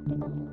you.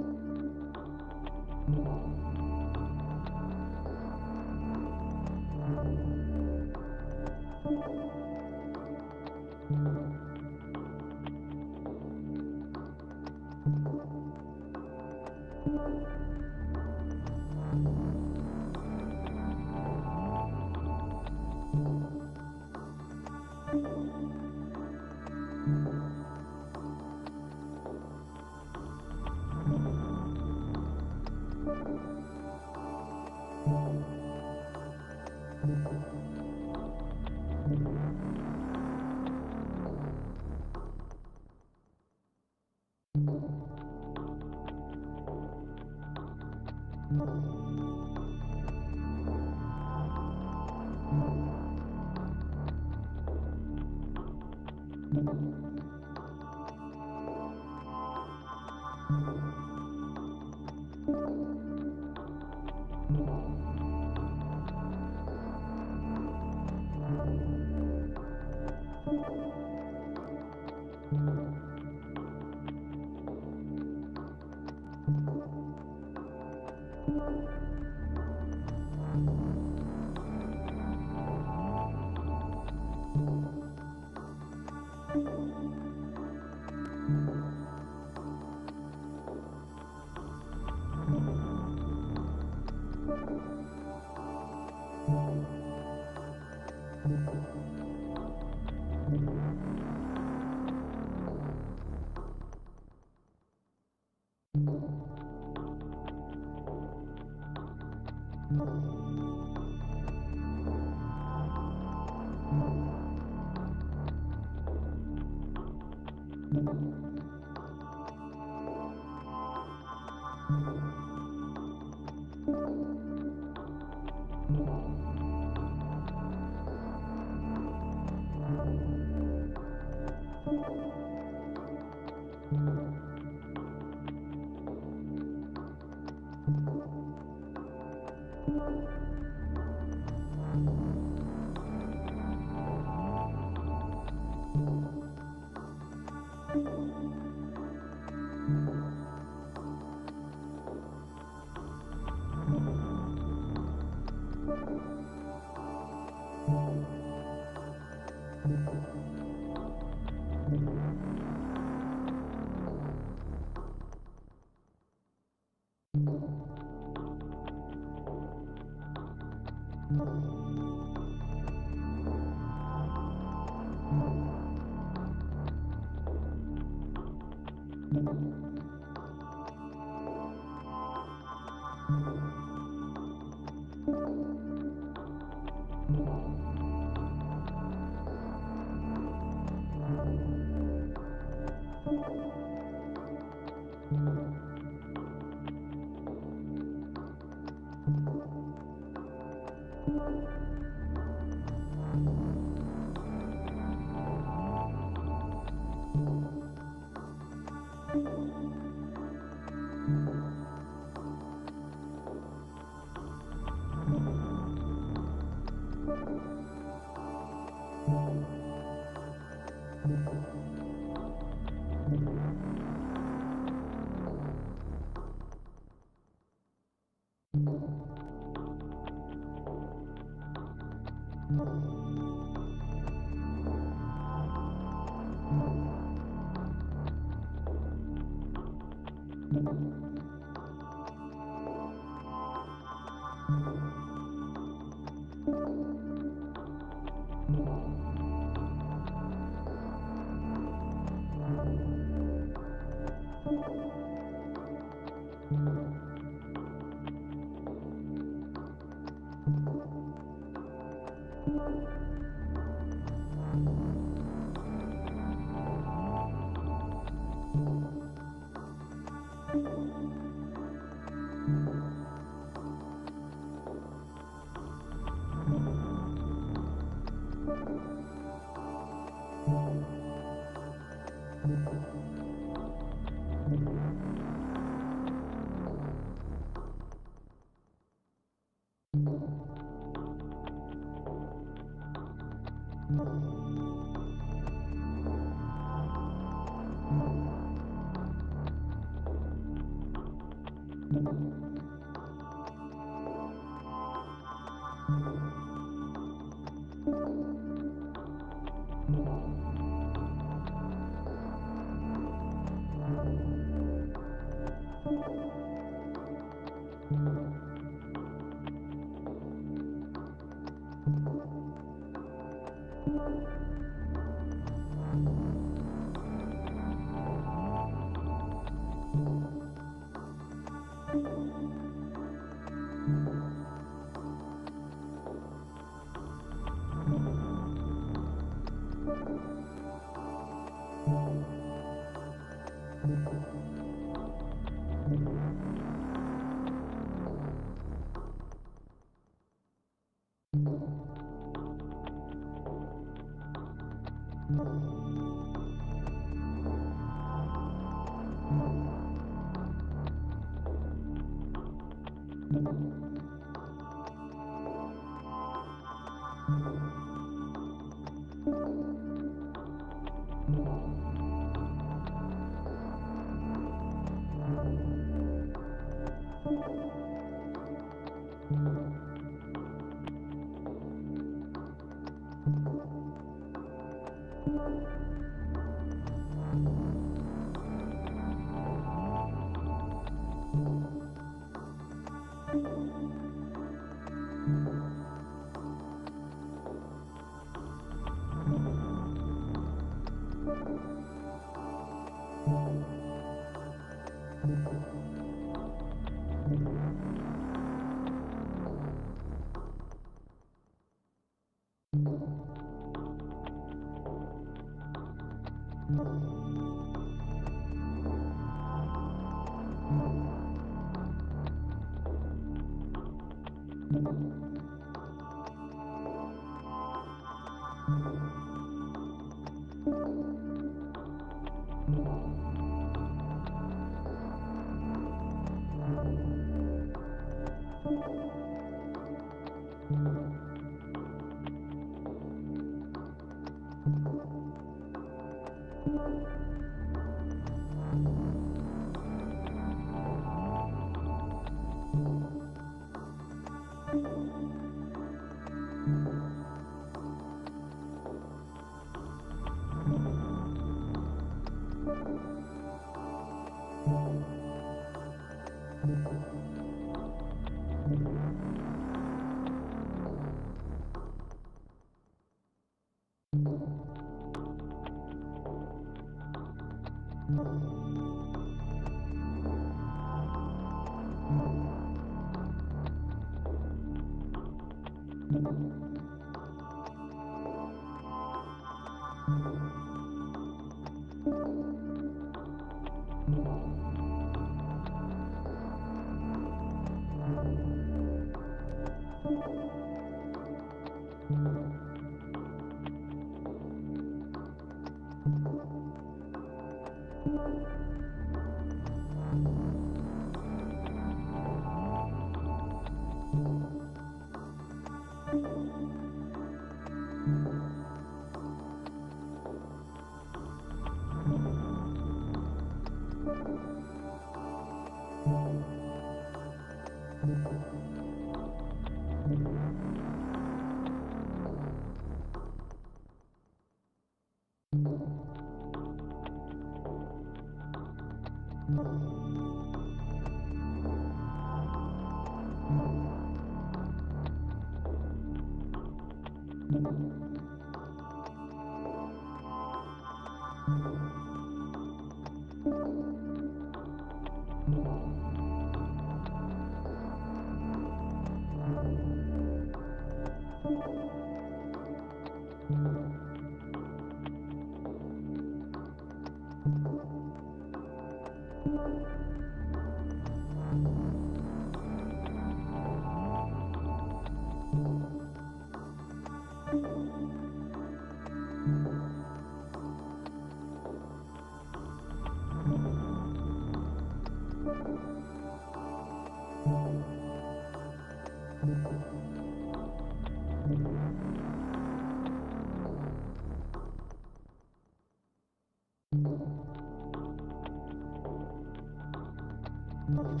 What's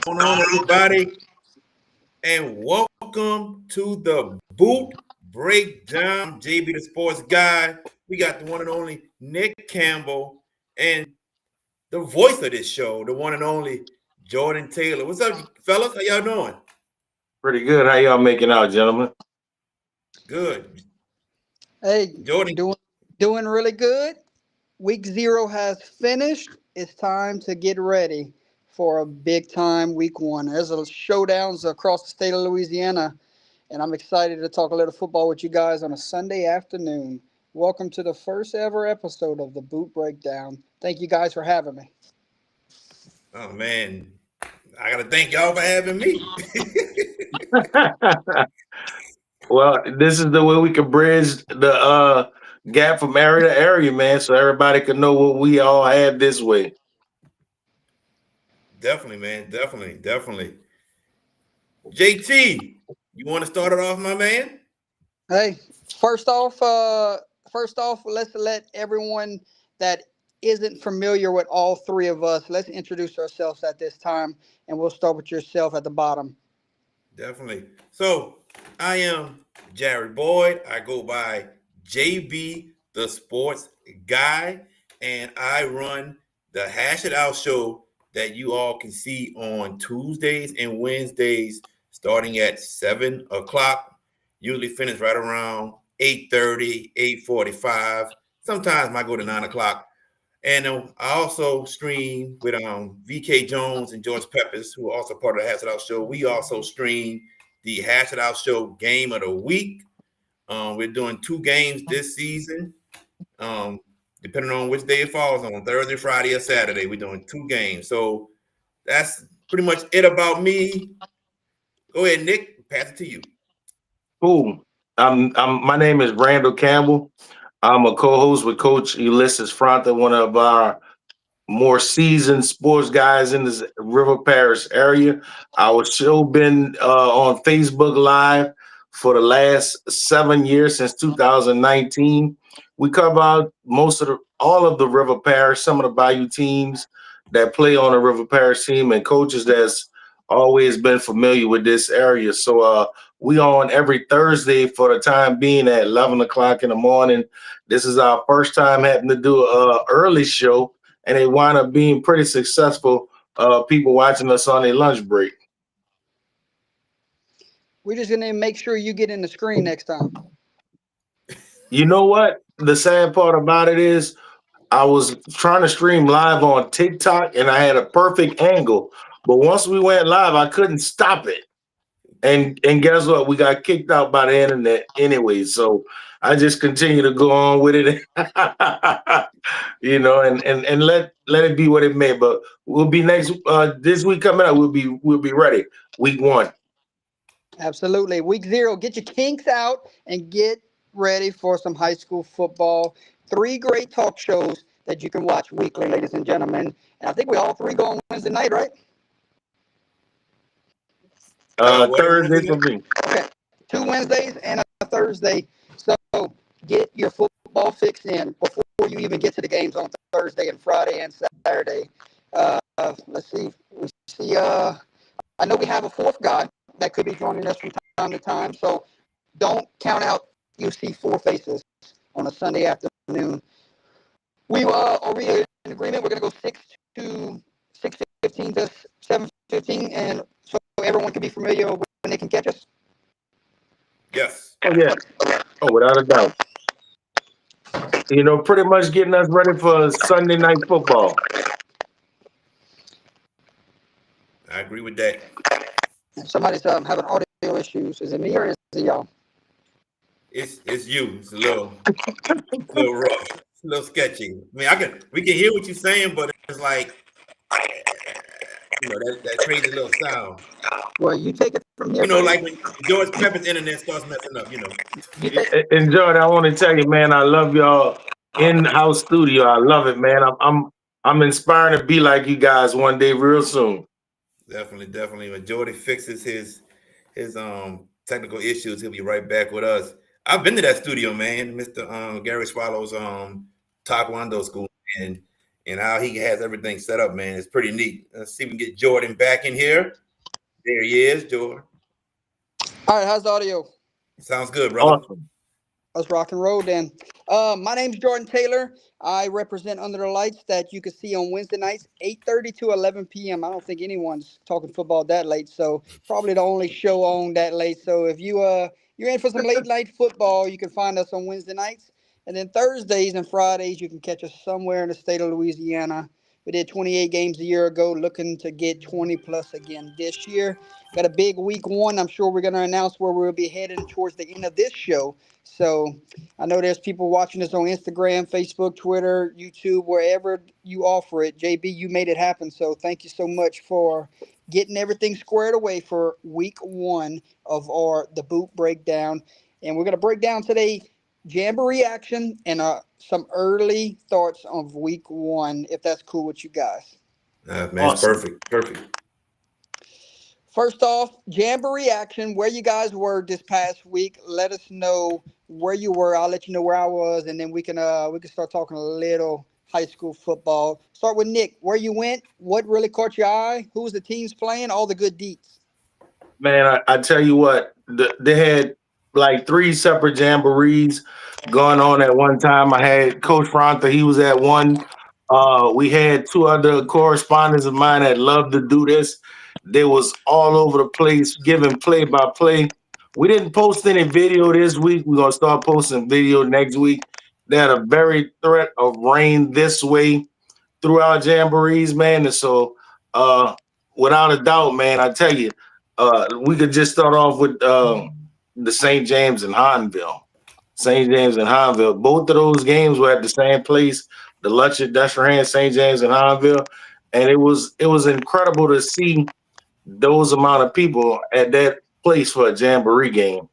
going on, everybody? And welcome to the Boot Breakdown. JB the Sports Guy. We got the one and only Nick Campbell and the voice of this show, the one and only Jordan Taylor. What's up, fellas? How y'all doing? Pretty good. How y'all making out, gentlemen? Good. Hey, Jordan. doing really good. Week 0 has finished. It's time to get ready for a big time week 1. There's a showdowns across the state of Louisiana, and I'm excited to talk a little football with you guys on a Sunday afternoon. Welcome to the first ever episode of the Boot Breakdown. Thank you guys for having me. Oh man, I gotta thank y'all for having me. Well, this is the way we can bridge the gap from area to area, man, so everybody can know what we all have this way. Definitely, man. Definitely. JT, you want to start it off, my man? Hey, first off, let's let everyone that isn't familiar with all three of us, let's introduce ourselves at this time, and we'll start with yourself at the bottom. Definitely. So I am Jared Boyd. I go by JB the Sports Guy, and I run the Hash It Out show that you all can see on Tuesdays and Wednesdays, starting at 7 o'clock. Usually finish right around 8:30, 8:45. Sometimes I go to 9 o'clock. And I also stream with VK Jones and George Peppers, who are also part of the Hash It Out Show. We also stream the Hash It Out Show Game of the Week. We're doing 2 games this season, depending on which day it falls on, Thursday, Friday, or Saturday. We're doing 2 games. So that's pretty much it about me. Go ahead, Nick. Pass it to you. Cool. My name is Randall Campbell. I'm a co-host with Coach Ulysses Fronta, one of our more seasoned sports guys in this River Parish area. Our show been on Facebook Live for the last 7 years, since 2019. We cover out all of the River Parish, some of the Bayou teams that play on the River Parish team, and coaches that's always been familiar with this area. So we on every Thursday for the time being at 11 o'clock in the morning. This is our first time having to do an early show, and it wound up being pretty successful. People watching us on their lunch break. We're just gonna make sure you get in the screen next time. You know what? The sad part about it is I was trying to stream live on TikTok and I had a perfect angle. But once we went live, I couldn't stop it. And guess what? We got kicked out by the internet anyway. So I just continue to go on with it, and let it be what it may. But we'll be next this week coming up. We'll be ready. Week 1. Absolutely. Week 0, get your kinks out and get ready for some high school football. 3 great talk shows that you can watch weekly, ladies and gentlemen. And I think we all 3 go on Wednesday night, right? Thursday for me. Okay. 2 Wednesdays and a Thursday. So get your football fix in before you even get to the games on Thursday and Friday and Saturday. Let's see. I know we have a 4th guy that could be joining us from time to time. So don't count out UC 4 faces on a Sunday afternoon. Are we in agreement? We're going to go 6:15 to 7:15, and so everyone can be familiar when they can catch us. Yes. Oh yeah. Oh, without a doubt. Pretty much getting us ready for Sunday night football. I agree with that. Somebody's having audio issues. Is it me or is it y'all? It's you. It's a little rough. It's a little sketchy. I mean, we can hear what you're saying, but it's like that crazy little sound. Well, you take it from here. You know, like when George Pepper's internet starts messing up, you know. And Jordan, I want to tell you, man, I love y'all in-house studio. I love it, man. I'm inspiring to be like you guys one day, real soon. Definitely, definitely. When Jordy fixes his technical issues, he'll be right back with us. I've been to that studio, man, Mr. Gary Swallow's Taekwondo school, and how he has everything set up, man. It's pretty neat. Let's see if we can get Jordan back in here. There he is, Jordan. All right, how's the audio? Sounds good, brother. Awesome. Let's rock and roll then. My name's Jordan Taylor. I represent Under the Lights that you can see on Wednesday nights, 8:30 to 11 p.m. I don't think anyone's talking football that late, so probably the only show on that late. So if you're in for some late night football, you can find us on Wednesday nights. And then Thursdays and Fridays, you can catch us somewhere in the state of Louisiana. We did 28 games a year ago, looking to get 20 plus again this year. Got a big week one. I'm sure we're going to announce where we'll be heading towards the end of this show. So I know there's people watching us on Instagram, Facebook, Twitter, YouTube, wherever you offer it. JB, you made it happen. So thank you so much for getting everything squared away for week one of the boot breakdown. And we're going to break down today Jamboree action and some early thoughts of week one, if that's cool with you guys. Man, it's Awesome. perfect. First off, Jamboree action, where you guys were this past week. Let us know where you were. I'll let you know where I was, and then we can start talking a little high school football. Start with Nick. Where you went? What really caught your eye? Who was the teams playing? All the good deets. Man, I tell you what, they had like 3 separate jamborees going on at one time. I had Coach Fronta, he was at one. We had 2 other correspondents of mine that loved to do this. They was all over the place giving play by play. We didn't post any video this week. We're gonna start posting video next week. They had a very threat of rain this way through our jamborees, man. And so without a doubt, man, I tell you, we could just start off with the St. James and Hahnville. St. James and Hahnville. Both of those games were at the same place, the Lutcher, Destrehan, St. James and Hahnville. And it was incredible to see those amount of people at that place for a jamboree game.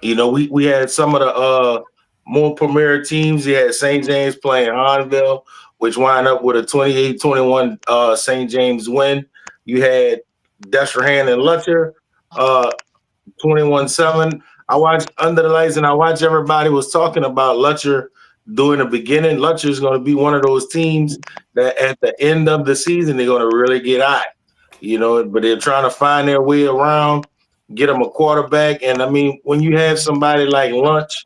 You know, we had some of the more premier teams. You had St. James playing Hahnville, which wind up with a 28-21 St. James win. You had Destrehan and Lutcher, 21-7. I watched Under the Lights, and I watched everybody was talking about Lutcher during the beginning. Lutcher is going to be one of those teams that at the end of the season, they're going to really get hot, you know, but they're trying to find their way around, get them a quarterback. And I mean, when you have somebody like Lunch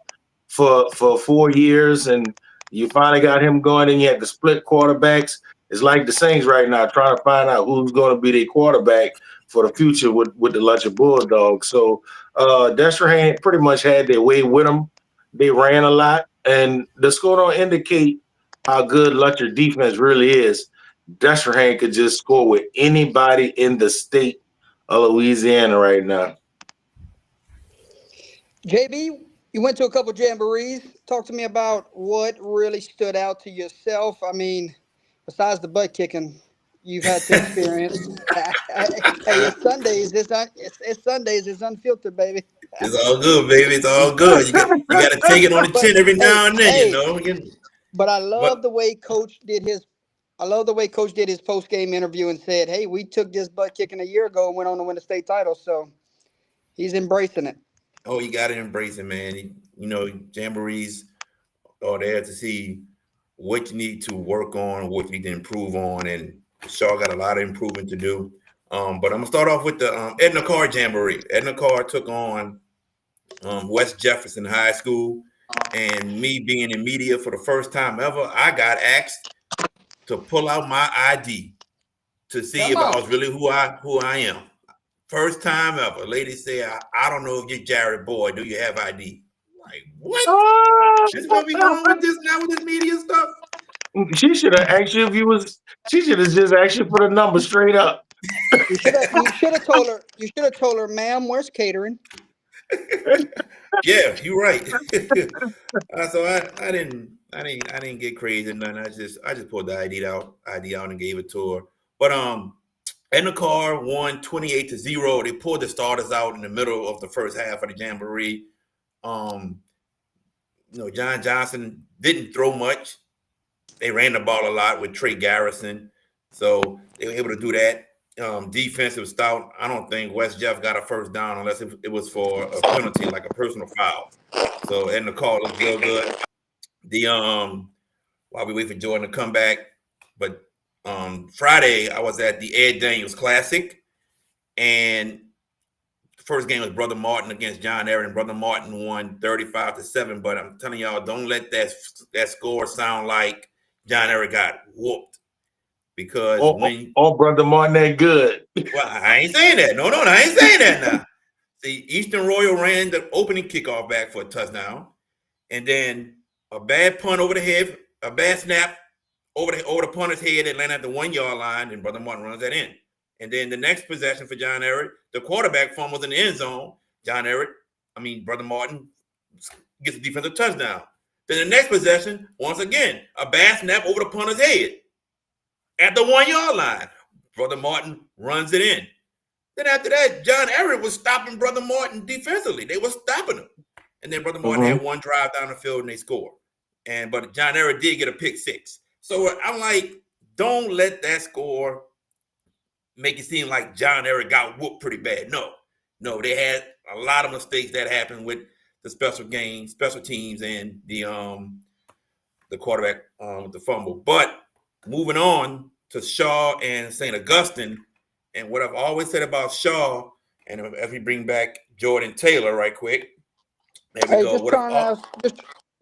for 4 years and you finally got him going and you had to split quarterbacks, it's like the Saints right now trying to find out who's going to be their quarterback for the future with the Lutcher Bulldogs. So Destrehan pretty much had their way with them. They ran a lot, and the score don't indicate how good Lutcher defense really is. Destrehan could just score with anybody in the state of Louisiana right now. JB, you went to a couple jamborees. Talk to me about what really stood out to yourself. I mean, besides the butt kicking you've had to experience. Hey, it's Sundays. It's Sundays. It's unfiltered, baby. It's all good, baby. It's all good. You got to take it on the chin every now and then, you know. But I love the way Coach did his. I love the way Coach did his post game interview and said, "Hey, we took this butt kicking a year ago and went on to win the state title." So he's embracing it. Oh, you got to embrace it, man. You know, jamborees are there to see what you need to work on, what you need to improve on, and Shaw got a lot of improvement to do. But I'm gonna start off with the Edna Carr Jamboree. Edna Carr took on West Jefferson High School, and me being in media for the first time ever, I got asked to pull out my ID to see if I was really who I am. First time ever. Lady said, I don't know if you're Jared Boyd. Do you have ID? Like, what? This what we going with this now with this media stuff? She should have asked you if you was. She should have just asked you for the number straight up. You should have told her. You should have told her, "Ma'am, where's catering?" Yeah, you're right. So I didn't get crazy or nothing. I just pulled the ID out and gave it to her. But And the car won 28-0. They pulled the starters out in the middle of the first half of the Jamboree. Um, John Johnson didn't throw much. They ran the ball a lot with Trey Garrison, so they were able to do that. Defensive stout. I don't think West Jeff got a first down unless it was for a penalty, like a personal foul. So, and the call looked real good. While we wait for Jordan to come back, but Friday I was at the Ed Daniels Classic, and the first game was Brother Martin against John Ehret. Brother Martin won 35-7. But I'm telling y'all, don't let that score sound like John Ehret got whooped, because Brother Martin ain't good. Well, I ain't saying that. No, I ain't saying that now. See, Eastern Royal ran the opening kickoff back for a touchdown, and then a bad punt over the head, a bad snap over the punter's head that landed at the 1 yard line, and Brother Martin runs that in. And then the next possession for John Ehret, the quarterback fumbles in the end zone. Brother Martin gets a defensive touchdown. Then the next possession, once again, a bad snap over the punter's head at the 1 yard line. Brother Martin runs it in. Then after that, John Ehret was stopping Brother Martin defensively. They were stopping him. And then Brother Martin had one drive down the field and they scored. But John Ehret did get a pick six. So I'm like, don't let that score make it seem like John Ehret got whooped pretty bad. No, they had a lot of mistakes that happened with the special teams, and the quarterback with the fumble. But moving on to Shaw and St. Augustine, and what I've always said about Shaw, and if we bring back Jordan Taylor right quick. There we go.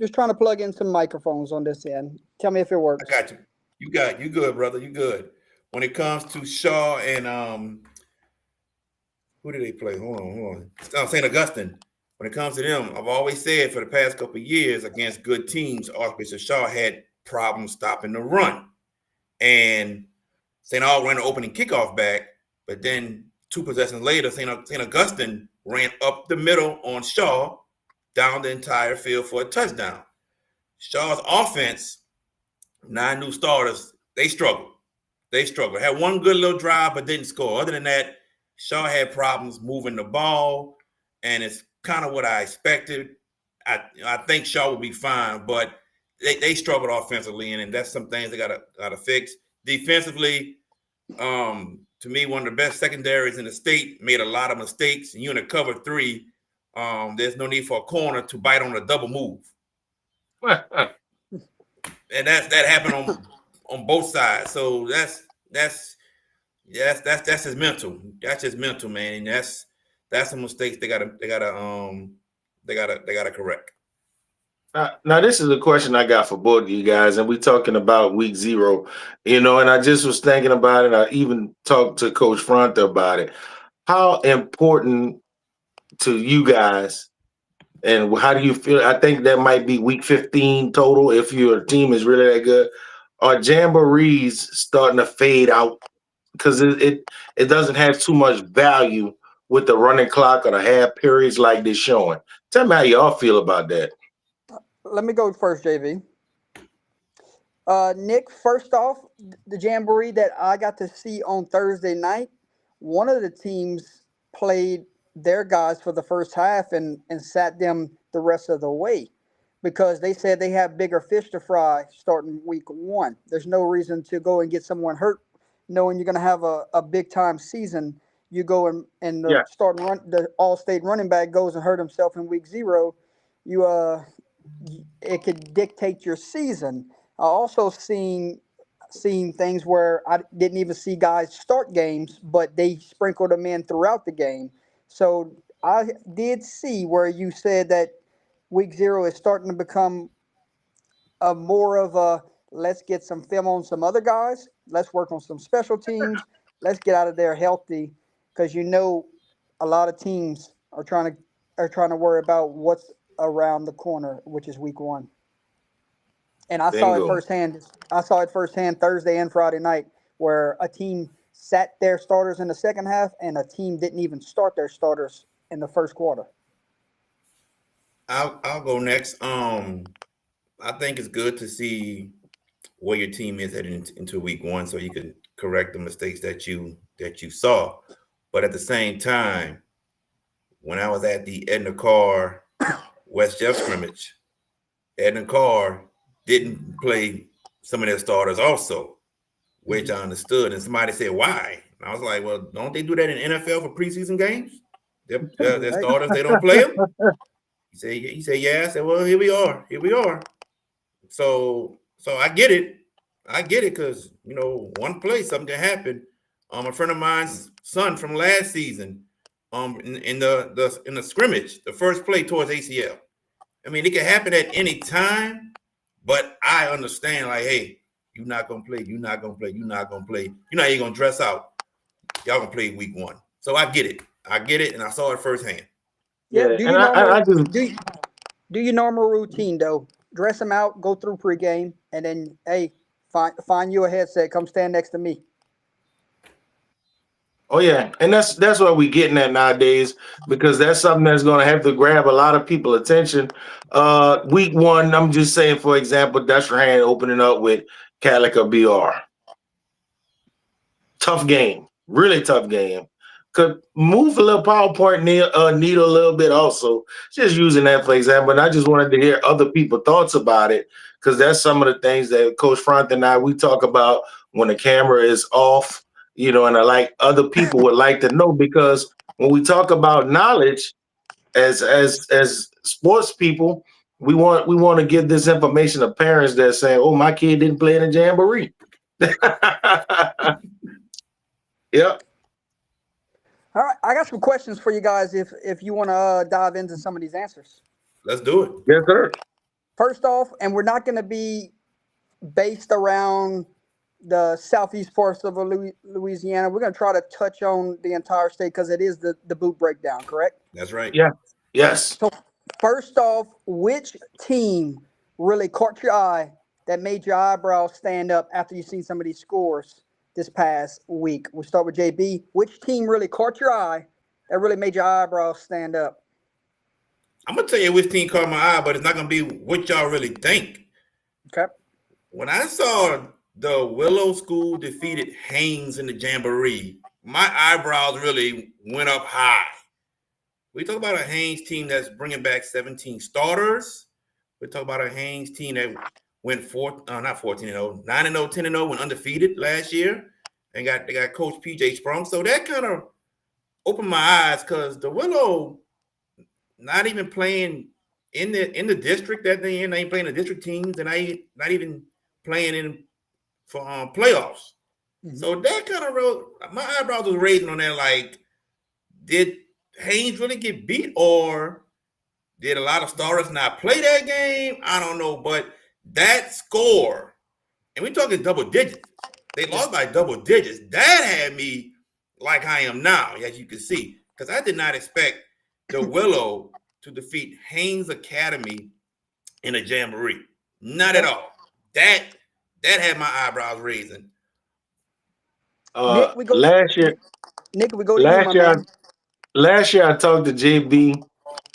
Just trying to plug in some microphones on this end. Tell me if it works. I got you. You good, brother. You good. When it comes to Shaw and who did they play? Hold on. St. Augustine. When it comes to them, I've always said for the past couple of years against good teams, Archbishop Shaw had problems stopping the run. And St. Aug ran the opening kickoff back, but then 2 possessions later, St. Augustine ran up the middle on Shaw, down the entire field for a touchdown. Shaw's offense, 9 new starters, they struggled. Had one good little drive, but didn't score. Other than that, Shaw had problems moving the ball, and it's kind of what I expected. I think Shaw will be fine, but they struggled offensively, and that's some things they gotta fix. Defensively, to me, one of the best secondaries in the state, made a lot of mistakes. And you in a cover 3, there's no need for a corner to bite on a double move. And that happened on both sides. So that's his mental. That's his mental, man. And that's some mistakes they gotta correct. Now, this is a question I got for both of you guys, and we're talking about week 0, and I just was thinking about it. I even talked to Coach Fronta about it. How important to you guys, and how do you feel? I think that might be week 15 total if your team is really that good. Are jamborees starting to fade out because it doesn't have too much value with the running clock or the half periods like this showing? Tell me how y'all feel about that. Let me go first, JV. Nick, first off, the jamboree that I got to see on Thursday night, one of the teams played their guys for the first half and sat them the rest of the way because they said they have bigger fish to fry starting week 1. There's no reason to go and get someone hurt knowing you're going to have a big-time season. You go and the all-state running back goes and hurt himself in week 0. It could dictate your season. I also seen things where I didn't even see guys start games, but they sprinkled them in throughout the game. So I did see where you said that week 0 is starting to become a more of a let's get some film on some other guys. Let's work on some special teams. Let's get out of there healthy, because a lot of teams are trying to worry about what's around the corner, which is week 1. And I saw it firsthand. Thursday and Friday night, where a team sat their starters in the second half and a team didn't even start their starters in the first quarter. I'll go next. I think it's good to see where your team is heading into week one, so you can correct the mistakes that you saw. But at the same time, when I was at the Edna Carr West Jeff scrimmage, Edna Carr didn't play some of their starters also, which I understood. And somebody said, why? And I was like, well, don't they do that in NFL for preseason games? Their starters, they don't play them? He said, yeah. I said, well, here we are. So I get it. Because, one play, something can happen. A friend of mine's son from last season, in the scrimmage, the first play towards ACL. I mean, it can happen at any time, but I understand, like, hey, you're not gonna play. You're not even gonna dress out. Y'all gonna play week one. So I get it, and I saw it firsthand. Yeah. Yeah, Do and you I normal just do your normal routine though? Dress them out, go through pregame, and then hey, find you a headset. Come stand next to me. Oh yeah, and that's what we getting at nowadays because that's something that's going to have to grab a lot of people attention. Week one, I'm just saying, for example, Destrehan opening up with Calica BR. Tough game, really tough game. Could move a little PowerPoint needle a little bit also. Just using that for example, and I just wanted to hear other people's thoughts about it because that's some of the things that Coach Front and I we talk about when the camera is off. And I like other people would like to know because when we talk about knowledge as sports people, we want to give this information to parents that say, "Oh, my kid didn't play in a jamboree." Yep. All right, I got some questions for you guys if you want to dive into some of these answers. Let's do it. Yes, sir. First off, and we're not going to be based around the southeast parts of Louisiana. We're going to try to touch on the entire state because it is the boot breakdown, correct? That's right. Yeah. Yes. So first off, which team really caught your eye that made your eyebrows stand up after you seen some of these scores this past week? We'll start with JB. Which team really caught your eye that really made your eyebrows stand up? I'm gonna tell you which team caught my eye, but it's not gonna be what y'all really think. Okay. When I saw the Willow School defeated Haynes in the Jamboree, my eyebrows really went up high. We talk about a Haynes team that's bringing back 17 starters. We talk about a Haynes team that went 9-0, 10-0, went undefeated last year, and they got Coach PJ Sprung. So that kind of opened my eyes because the Willow not even playing in the district that they in. They ain't playing the district teams, and not even playing in for playoffs. Mm-hmm. So that kind of my eyebrows was raising on that. Like, did Haynes really get beat, or did a lot of starters not play that game? I don't know, but that score, and we're talking double digits. They lost by double digits. That had me like I am now, as you can see, because I did not expect the Willow to defeat Haynes Academy in a Jamboree. Not at all. That had my eyebrows raising. Nick, we go last year. Nick, we go to you, my man. Last year I talked to JB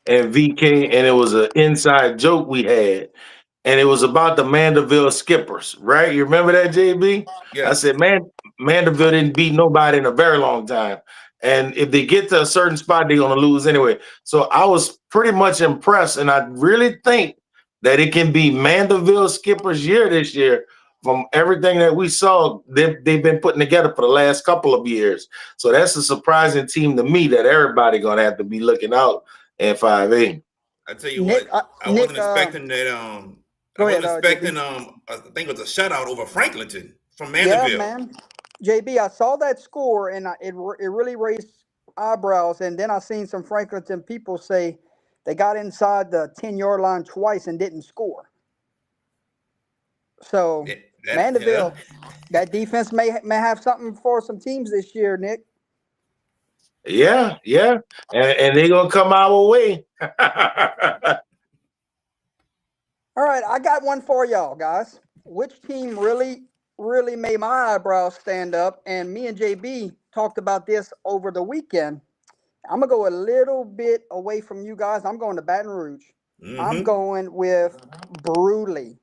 and VK, and it was an inside joke we had. And it was about the Mandeville Skippers, right? You remember that, JB? Yeah. I said, Mandeville didn't beat nobody in a very long time. And if they get to a certain spot, they're going to lose anyway. So I was pretty much impressed. And I really think that it can be Mandeville Skippers' year this year from everything that we saw they've been putting together for the last couple of years. So that's a surprising team to me that everybody going to have to be looking out in 5A. I tell you Nick, what, I wasn't expecting that. I wasn't expecting. I think it was a shutout over Franklinton from Mandeville. Yeah, man. JB, I saw that score and it really raised eyebrows. And then I seen some Franklinton people say they got inside the 10-yard line twice and didn't score. So Mandeville, that defense may have something for some teams this year, Nick. Yeah, and they're gonna come our way. All right, I got one for y'all, guys. Which team really made my eyebrows stand up? And me and JB talked about this over the weekend. I'm gonna go a little bit away from you guys. I'm going to Baton Rouge. Mm-hmm. I'm going with Bruley.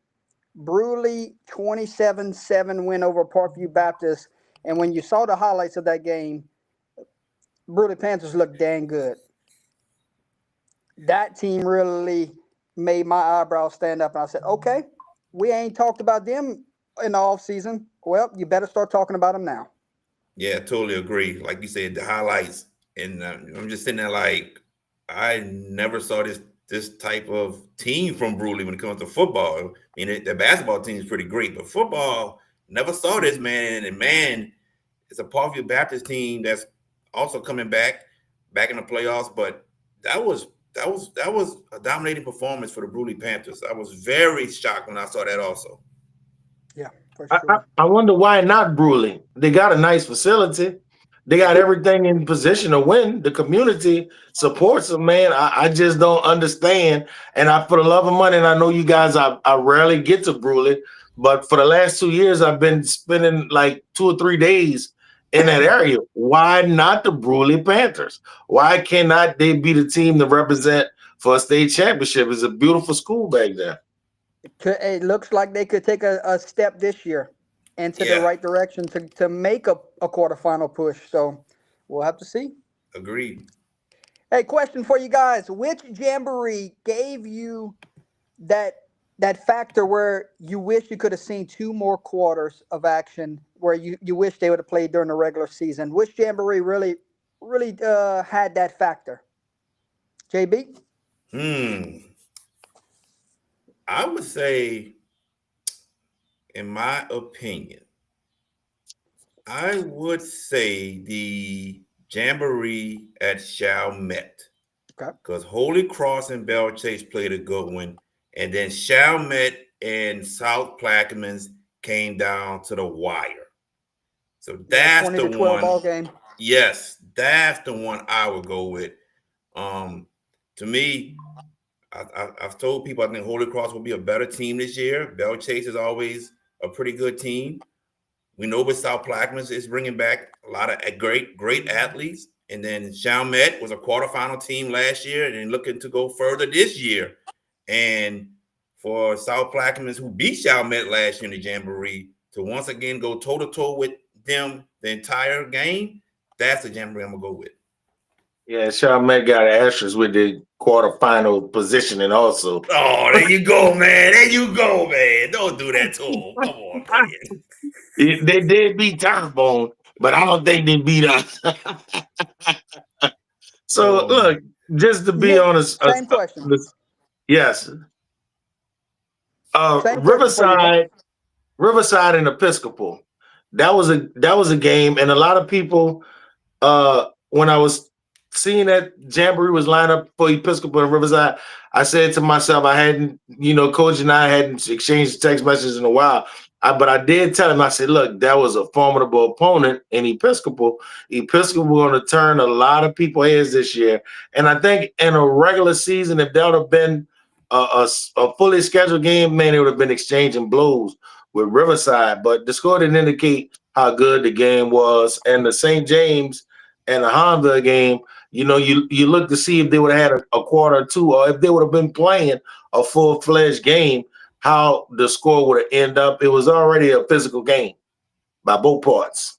Bruley 27-7 win over Parkview Baptist. And when you saw the highlights of that game, Bruley Panthers looked dang good. That team really made my eyebrows stand up. And I said, okay, we ain't talked about them in the offseason. Well, you better start talking about them now. Yeah, totally agree. Like you said, the highlights, and I'm just sitting there like, I never saw this type of team from Bruley when it comes to football. I mean, the basketball team is pretty great, but football, never saw this, man. And man, it's a Parkview Baptist team that's also coming back in the playoffs. But that was a dominating performance for the Bruley Panthers. I was very shocked when I saw that also. Yeah, for sure. I wonder why not Bruley. They got a nice facility. They got everything in position to win. The community supports them, man. I just don't understand. And for the love of money, and I know you guys, I rarely get to Bruley, but for the last 2 years, I've been spending like 2 or 3 days in that area. Why not the Bruley Panthers? Why cannot they be the team to represent for a state championship? It's a beautiful school back there. It looks like they could take a step this year into the right direction to make a quarterfinal push. So we'll have to see. Agreed. Hey, question for you guys. Which jamboree gave you that factor where you wish you could have seen 2 more quarters of action, where you wish they would have played during the regular season? Which jamboree really had that factor? JB? I would say, in my opinion, I would say the jamboree at Chalmette. Okay. Because Holy Cross and Bell Chase played a good one. And then Chalmette and South Plaquemines came down to the wire. So that's the 20-12 one. ball game. Yes, that's the one I would go with. To me, I've told people I think Holy Cross will be a better team this year. Bell Chase is always a pretty good team. We know with South Plaquemines is bringing back a lot of great athletes. And then Chalmette was a quarterfinal team last year and looking to go further this year. And for South Plaquemines, who beat Chalmette last year in the Jamboree, to once again go toe-to-toe with them the entire game, that's the Jamboree I'm going to go with. Yeah, Chalmette got an asterisk with the quarterfinal positioning also. Oh, there you go, man. There you go, man. Don't do that to him. Come on, man. They did beat Turnbone, but I don't think they beat us. So, look, just to be honest. Same question. Yes. Same Riverside and Episcopal. That was a game, and a lot of people, when I was seeing that Jamboree was lined up for Episcopal and Riverside, I said to myself, I hadn't, Coach and I hadn't exchanged text messages in a while. But I did tell him, I said, look, that was a formidable opponent in Episcopal. Episcopal going to turn a lot of people heads this year. And I think in a regular season, if that would have been a fully scheduled game, man, it would have been exchanging blows with Riverside. But the score didn't indicate how good the game was. And the St. James and the Honda game, you look to see if they would have had a quarter or two, or if they would have been playing a full-fledged game, how the score would have ended up. It was already a physical game by both parts.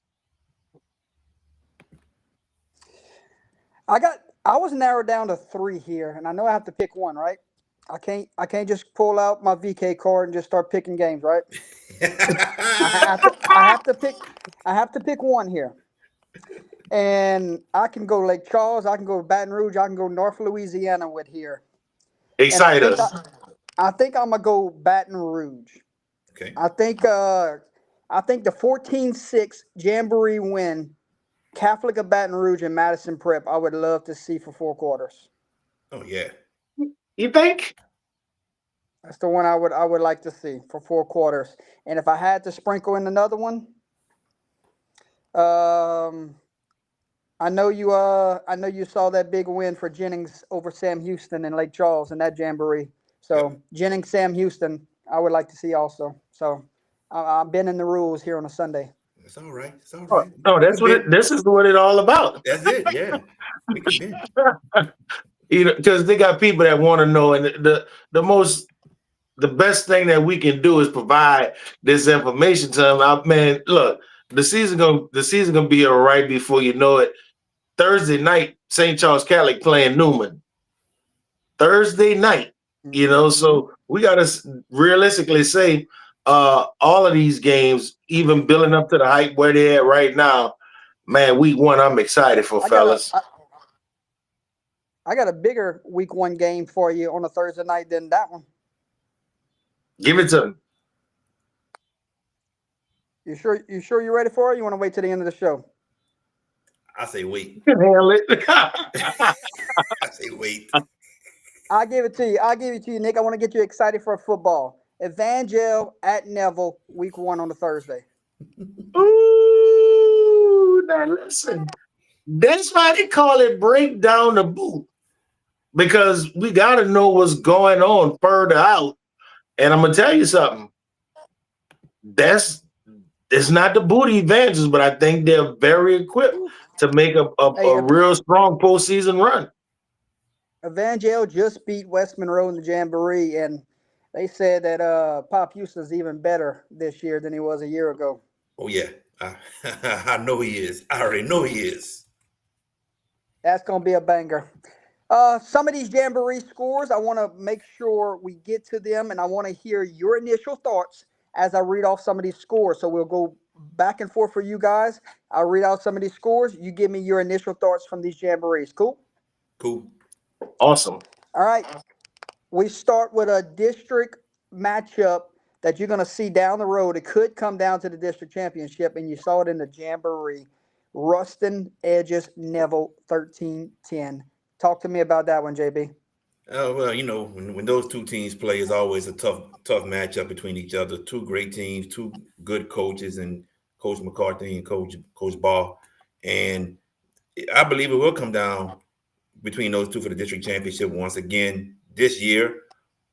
I was narrowed down to 3 here, and I know I have to pick one, right? I can't just pull out my VK card and just start picking games, right? I have to pick one here. And I can go Lake Charles, I can go Baton Rouge, I can go North Louisiana with here. Excite us. I think I'm gonna go Baton Rouge. Okay. I think the 14-6 Jamboree win, Catholic of Baton Rouge and Madison Prep, I would love to see for 4 quarters. Oh yeah. You think? That's the one I would like to see for 4 quarters. And if I had to sprinkle in another one, I know you saw that big win for Jennings over Sam Houston in Lake Charles in that Jamboree. So Jennings, Sam Houston, I would like to see also. So I'm bending the rules here on a Sunday. It's all right. It's all right. No, this is what it's all about. That's it. Yeah. We can bend. Because they got people that want to know, and the most the best thing that we can do is provide this information to them. Man, look, the season gonna be all right before you know it. Thursday night, St. Charles Catholic playing Newman. Thursday night, so we gotta realistically say all of these games, even building up to the hype where they're at right now, man, week one, I'm excited for fellas. I got a bigger week one game for you on a Thursday night than that one. Give it to me. You sure you're ready for it? You want to wait till the end of the show? I say wait. You can handle it. I say wait. I'll give it to you. I'll give it to you, Nick. I want to get you excited for football. Evangel at Neville, week one on a Thursday. Ooh, now listen. That's why they call it break down the boot. Because we got to know what's going on further out. And I'm going to tell you something. It's not the booty Evangels, but I think they're very equipped to make a real strong postseason run. Evangel just beat West Monroe in the Jamboree, and they said that Pop Houston's even better this year than he was a year ago. Oh, yeah. I know he is. I already know he is. That's going to be a banger. Some of these Jamboree scores, I want to make sure we get to them, and I want to hear your initial thoughts as I read off some of these scores. So we'll go back and forth for you guys. I'll read out some of these scores. You give me your initial thoughts from these Jamborees. Cool? Cool. Awesome. All right. We start with a district matchup that you're going to see down the road. It could come down to the district championship, and you saw it in the Jamboree. Ruston edges Neville 13-10. Talk to me about that one, JB. Well, when those two teams play, it's always a tough matchup between each other. Two great teams, two good coaches, and Coach McCarthy and Coach Ball. And I believe it will come down between those two for the district championship once again this year.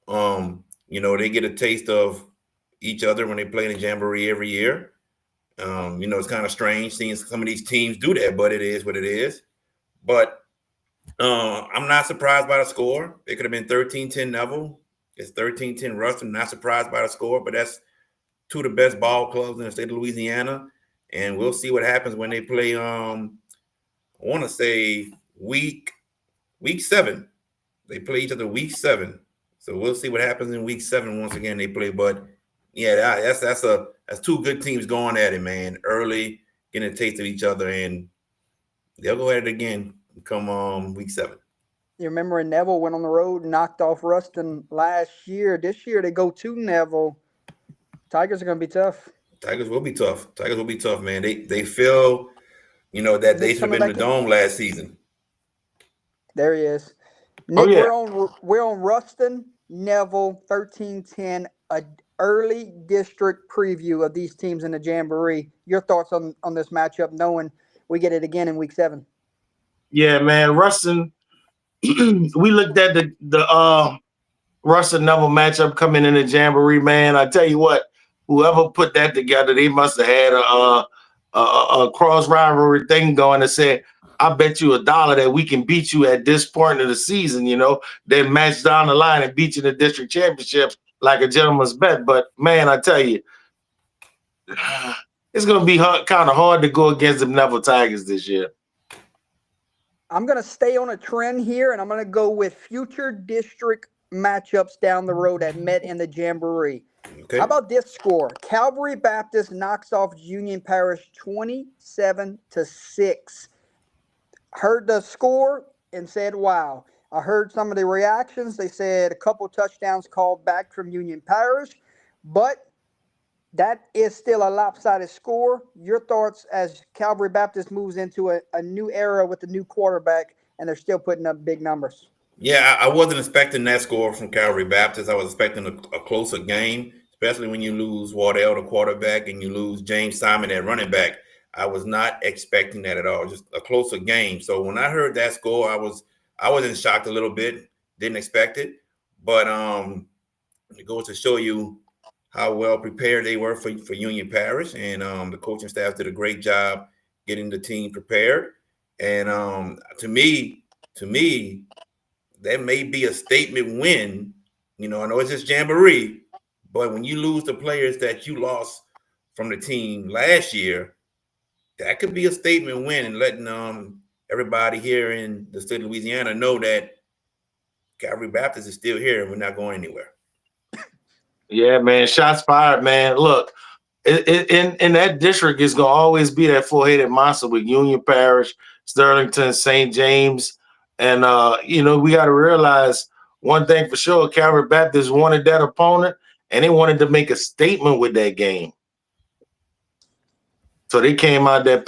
They get a taste of each other when they play in the Jamboree every year. It's kind of strange seeing some of these teams do that, but it is what it is. But I'm not surprised by the score. It could have been 13-10 Neville. It's 13-10 Ruston. Not surprised by the score, but that's two of the best ball clubs in the state of Louisiana. And we'll see what happens when they play, I want to say week 7. They play each other week 7. So we'll see what happens in week 7 once again they play. But, yeah, that's two good teams going at it, man, early, getting a taste of each other, and they'll go at it again come week 7. You remember when Neville went on the road and knocked off Ruston last year. This year they go to Neville. Tigers are going to be tough. Tigers will be tough. Man. They feel, that they should have been in the dome last season. There he is. Nick, we're on Ruston, Neville, 13-10, an early district preview of these teams in the Jamboree. Your thoughts on this matchup, knowing we get it again in week 7? Yeah, man, Ruston. We looked at the Ruston Neville matchup coming in the Jamboree, man. I tell you what, whoever put that together, they must have had a cross rivalry thing going and said, I bet you $1 that we can beat you at this point of the season, then match down the line and beat you in the district championship like a gentleman's bet. But man, I tell you, it's going to be kind of hard to go against the Neville Tigers this year. I'm going to stay on a trend here, and I'm going to go with future district matchups down the road that met in the Jamboree. Okay. How about this score? Calvary Baptist knocks off Union Parish 27-6. Heard the score and said, wow. I heard some of the reactions. They said a couple touchdowns called back from Union Parish, but that is still a lopsided score. Your thoughts as Calvary Baptist moves into a new era with a new quarterback, and they're still putting up big numbers. Yeah, I wasn't expecting that score from Calvary Baptist. I was expecting a closer game, especially when you lose Wardell, the quarterback, and you lose James Simon at running back. I was not expecting that at all, just a closer game. So when I heard that score, I was in shock a little bit, didn't expect it. But it goes to show you how well prepared they were for Union Parish, and the coaching staff did a great job getting the team prepared. And to me, that may be a statement win I know it's just Jamboree, but when you lose the players that you lost from the team last year, that could be a statement win and letting everybody here in the state of Louisiana know that Calvary Baptist is still here and we're not going anywhere. Yeah, man. Shots fired, man. Look, in that district is gonna always be that four-headed monster with Union Parish, Sterlington, St. James, and we got to realize one thing for sure: Calvary Baptist wanted that opponent, and they wanted to make a statement with that game. So they came out there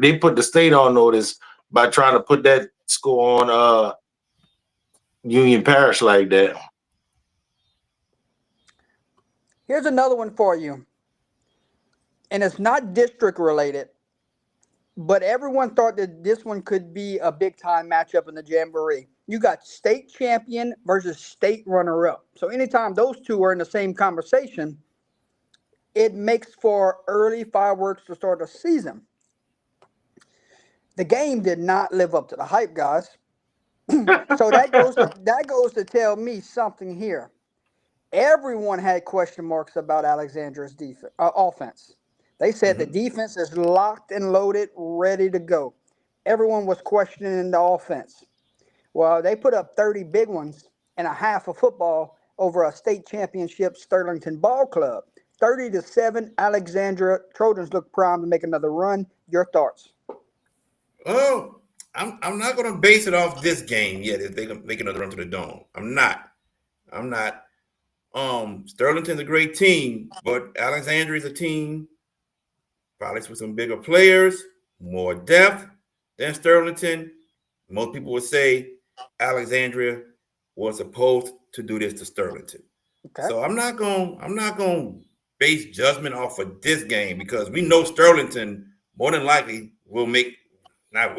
they put the state on notice by trying to put that score on Union Parish like that. Here's another one for you. And it's not district related, but everyone thought that this one could be a big time matchup in the Jamboree. You got state champion versus state runner up. So anytime those two are in the same conversation, it makes for early fireworks to start the season. The game did not live up to the hype, guys. So that goes to tell me something here. Everyone had question marks about Alexandria's offense. They said the defense is locked and loaded, ready to go. Everyone was questioning the offense. Well, they put up 30 big ones and a half of football over a state championship Sterlington Ball Club. 30-7, Alexandria Trojans look primed to make another run. Your thoughts? Oh, I'm not going to base it off this game yet. If they can make another run to the dome, I'm not. Sterlington's a great team, but Alexandria is a team probably with some bigger players, more depth than Sterlington. Most people would say Alexandria was supposed to do this to Sterlington. Okay. So I'm not going base judgment off of this game because we know Sterlington more than likely will have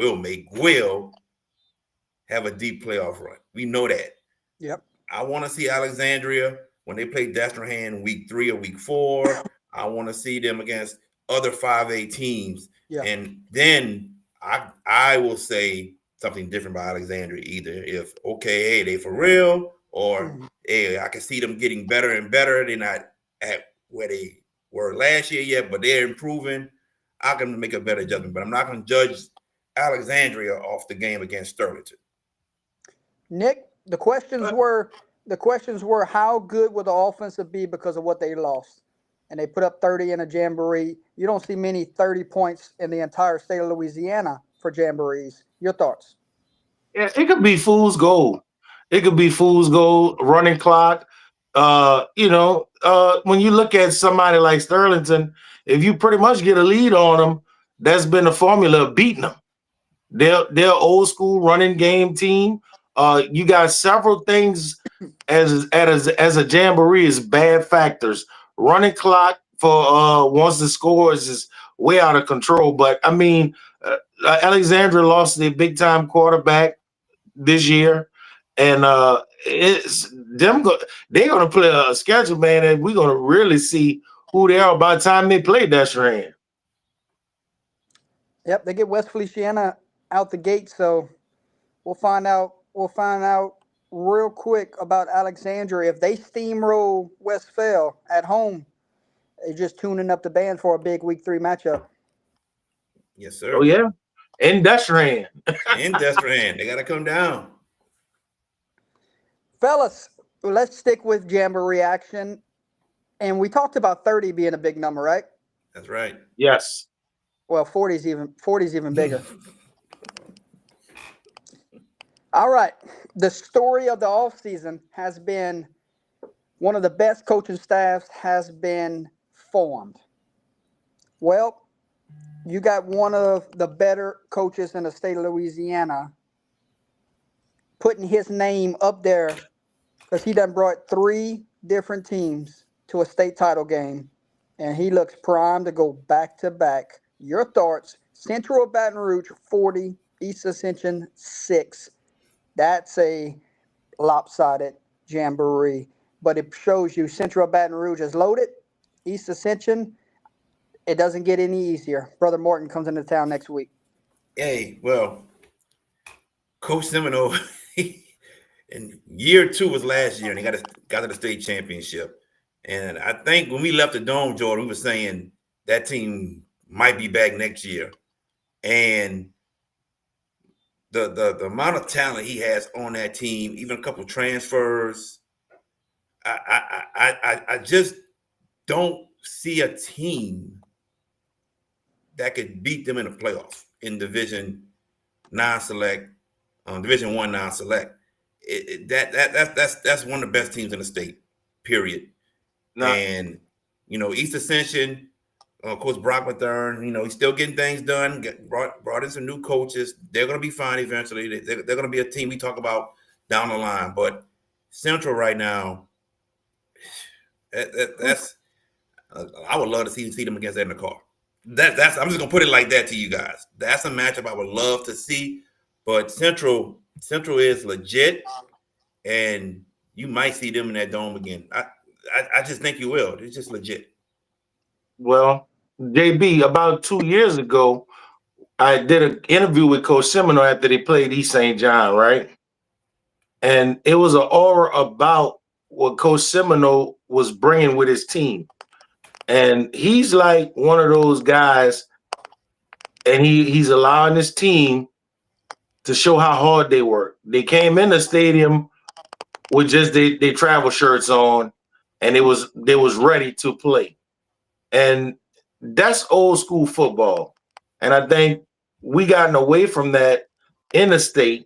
a deep playoff run. We know that. Yep. I want to see Alexandria when they play Destrehan week 3 or week 4. I want to see them against other 5A teams. Yeah. And then I will say something different by Alexandria, either if, hey, they for real, or hey, I can see them getting better and better. They're not at where they were last year yet, but they're improving. I can make a better judgment, but I'm not going to judge Alexandria off the game against Sterlington. Nick, the questions were how good will the offensive be because of what they lost? And they put up 30 in a Jamboree. You don't see many 30 points in the entire state of Louisiana for Jamborees. Your thoughts? Yeah, it could be fool's gold. It could be fool's gold, running clock. When you look at somebody like Sterlington, if you pretty much get a lead on them, that's been the formula of beating them. They're old school running game team. You got several things as a Jamboree is bad factors. Running clock for once the scores is way out of control. But I mean, Alexandria lost their big time quarterback this year, and it's them. They're gonna play a schedule, man, and we're gonna really see who they are by the time they play Destrehan. Yep, they get West Feliciana out the gate, so we'll find out. We'll find out real quick about Alexandria. If they steamroll Westphal at home, they're just tuning up the band for a big week 3 matchup. Yes, sir. Oh yeah, in Destrehan. They got to come down. Fellas, let's stick with Jamboree action. And we talked about 30 being a big number, right? That's right. Yes. Well, 40's even bigger. All right. The story of the offseason has been one of the best coaching staffs has been formed. Well, you got one of the better coaches in the state of Louisiana putting his name up there because he done brought 3 different teams to a state title game, and he looks primed to go back-to-back. Your thoughts? Central Baton Rouge 40, East Ascension 6. That's a lopsided Jamboree, but it shows you Central Baton Rouge is loaded. East Ascension, it doesn't get any easier. Brother Morton comes into town next week. Hey, well, Coach Semino, And year 2 was last year, and they got to the state championship. And I think when we left the Dome, Jordan, we were saying that team might be back next year. And the amount of talent he has on that team, even a couple transfers, I just don't see a team that could beat them in the playoffs in Division non-select, Division 1 non-select. That's one of the best teams in the state, period. And East Ascension, of course, Brock Mathern, he's still getting things done. Brought in some new coaches. They're going to be fine eventually. They're going to be a team we talk about down the line. But Central right now, that's I would love to see them against Edna Karr. I'm just gonna put it like that to you guys. That's a matchup I would love to see. But Central is legit, and you might see them in that Dome again. I just think you will. It's just legit. Well, JB, about 2 years ago, I did an interview with Coach Seminole after they played East St. John, right? And it was an aura about what Coach Seminole was bringing with his team. And he's like one of those guys, and he's allowing his team to show how hard they work. They came in the stadium with just their travel shirts on, and they was ready to play. And that's old school football. And I think we gotten away from that in the state,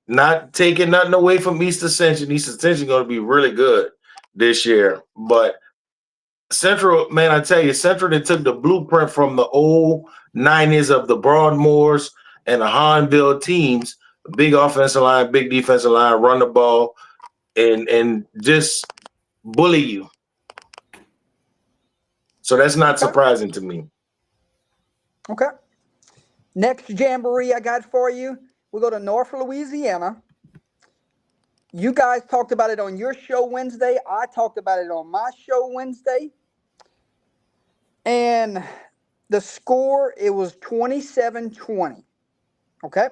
not taking nothing away from East Ascension. East Ascension going to be really good this year. But Central, man, I tell you, Central, they took the blueprint from the old 90s of the Broadmoors and the Hahnville teams, big offensive line, big defensive line, run the ball, and just bully you. So that's not surprising to me. Okay. Next jamboree I got for you, we go to North Louisiana. You guys talked about it on your show Wednesday. I talked about it on my show Wednesday. And the score, it was 27-20. Okay?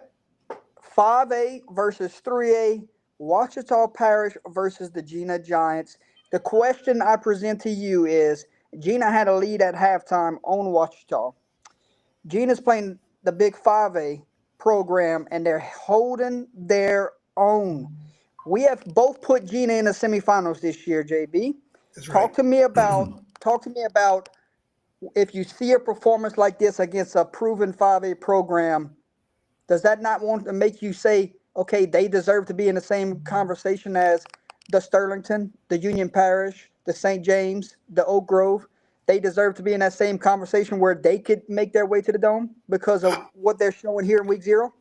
5A versus 3A, Ouachita Parish versus the Jena Giants. The question I present to you is, Jena had a lead at halftime on Ouachita. Jena's playing the Big 5A program, and they're holding their own. We have both put Jena in the semifinals this year, JB. That's right. Talk to me about if you see a performance like this against a proven 5A program, does that not want to make you say, okay, they deserve to be in the same conversation as the Sterlington, the Union Parish, the St. James, the Oak Grove? They deserve to be in that same conversation where they could make their way to the Dome because of what they're showing here in week 0?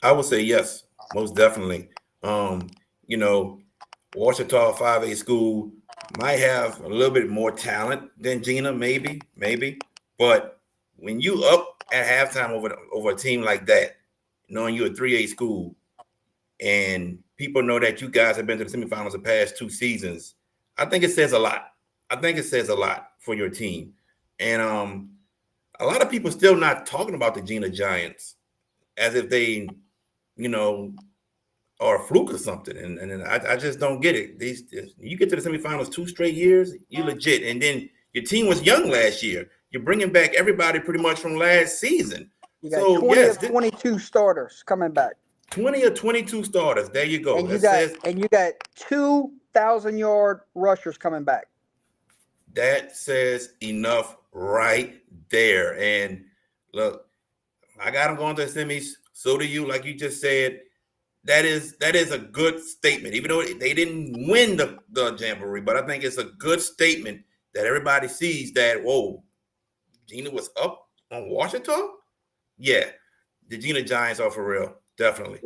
I would say yes, most definitely. Ouachita 5A school might have a little bit more talent than Jena, maybe. But when you up at halftime over a team like that, knowing you're a 3A school, and people know that you guys have been to the semifinals the past 2 seasons, I think it says a lot. I think it says a lot for your team. And a lot of people still not talking about the Jena Giants as if they, are a fluke or something. And I just don't get it. You get to the semifinals 2 straight years, you're legit. And then your team was young last year. You're bringing back everybody pretty much from last season. You got 20 of 22 starters coming back. 20 or 22 starters. There you go. And you got 2,000-yard rushers coming back. That says enough right there. And look, I got them going to the semis. So do you, like you just said. That is a good statement, even though they didn't win the jamboree. But I think it's a good statement that everybody sees that, whoa, Jena was up on Ouachita? Yeah, the Jena Giants are for real, definitely.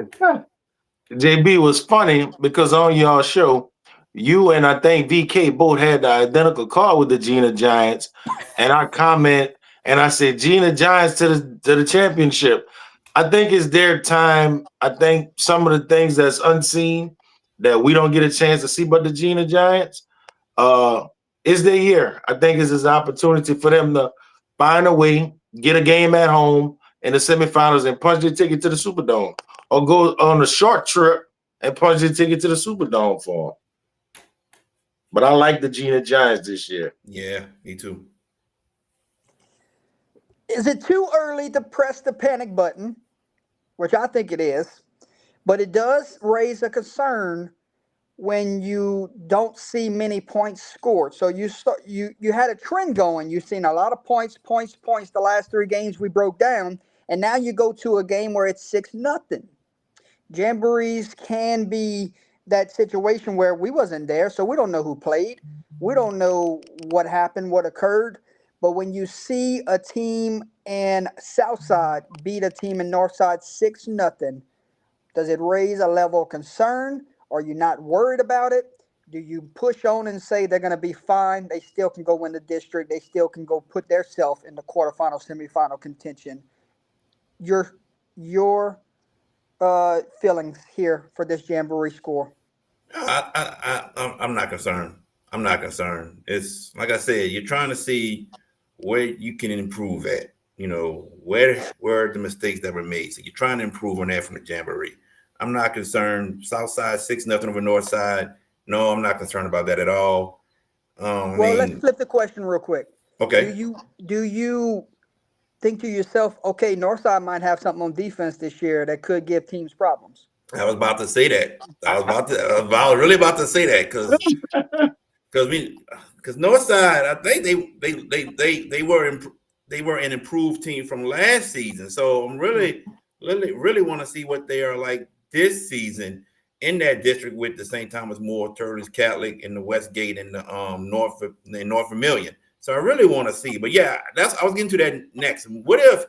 JB was funny because on y'all show, you and I think VK both had the identical call with the Jena Giants, and I comment and I said Jena Giants to the championship. I think it's their time. I think some of the things that's unseen that we don't get a chance to see, but the Jena Giants is their year. I think it's his opportunity for them to find a way, get a game at home in the semifinals, and punch their ticket to the Superdome, or go on a short trip and punch the ticket to the Superdome for them. But I like the Gina Giants this year. Yeah, me too. Is it too early to press the panic button, which I think it is, but it does raise a concern when you don't see many points scored. So you had a trend going. You've seen a lot of points the last 3 games we broke down, and now you go to a game where it's 6-0. Jamborees can be that situation where we wasn't there, so we don't know who played. We don't know what happened, what occurred. But when you see a team in Southside beat a team in Northside 6-0, does it raise a level of concern? Are you not worried about it? Do you push on and say they're going to be fine? They still can go win the district. They still can go put themselves in the quarterfinal, semifinal contention. Your feelings here for this Jamboree score? I'm not concerned. I'm not concerned. It's like I said, you're trying to see where you can improve at. You know, where are the mistakes that were made? So you're trying to improve on that from the Jamboree. I'm not concerned. Southside 6-0 over Northside. No, I'm not concerned about that at all. Let's flip the question real quick. Okay. Do you think to yourself, okay, Northside might have something on defense this year that could give teams problems? I was about to say that. I was really about to say that because Northside, I think they were an improved team from last season. So I'm really want to see what they are like this season in that district with the St. Thomas More, Turtles Catholic, and the Westgate and the North Vermilion. So I really want to see. But yeah, I was getting to that next. What if,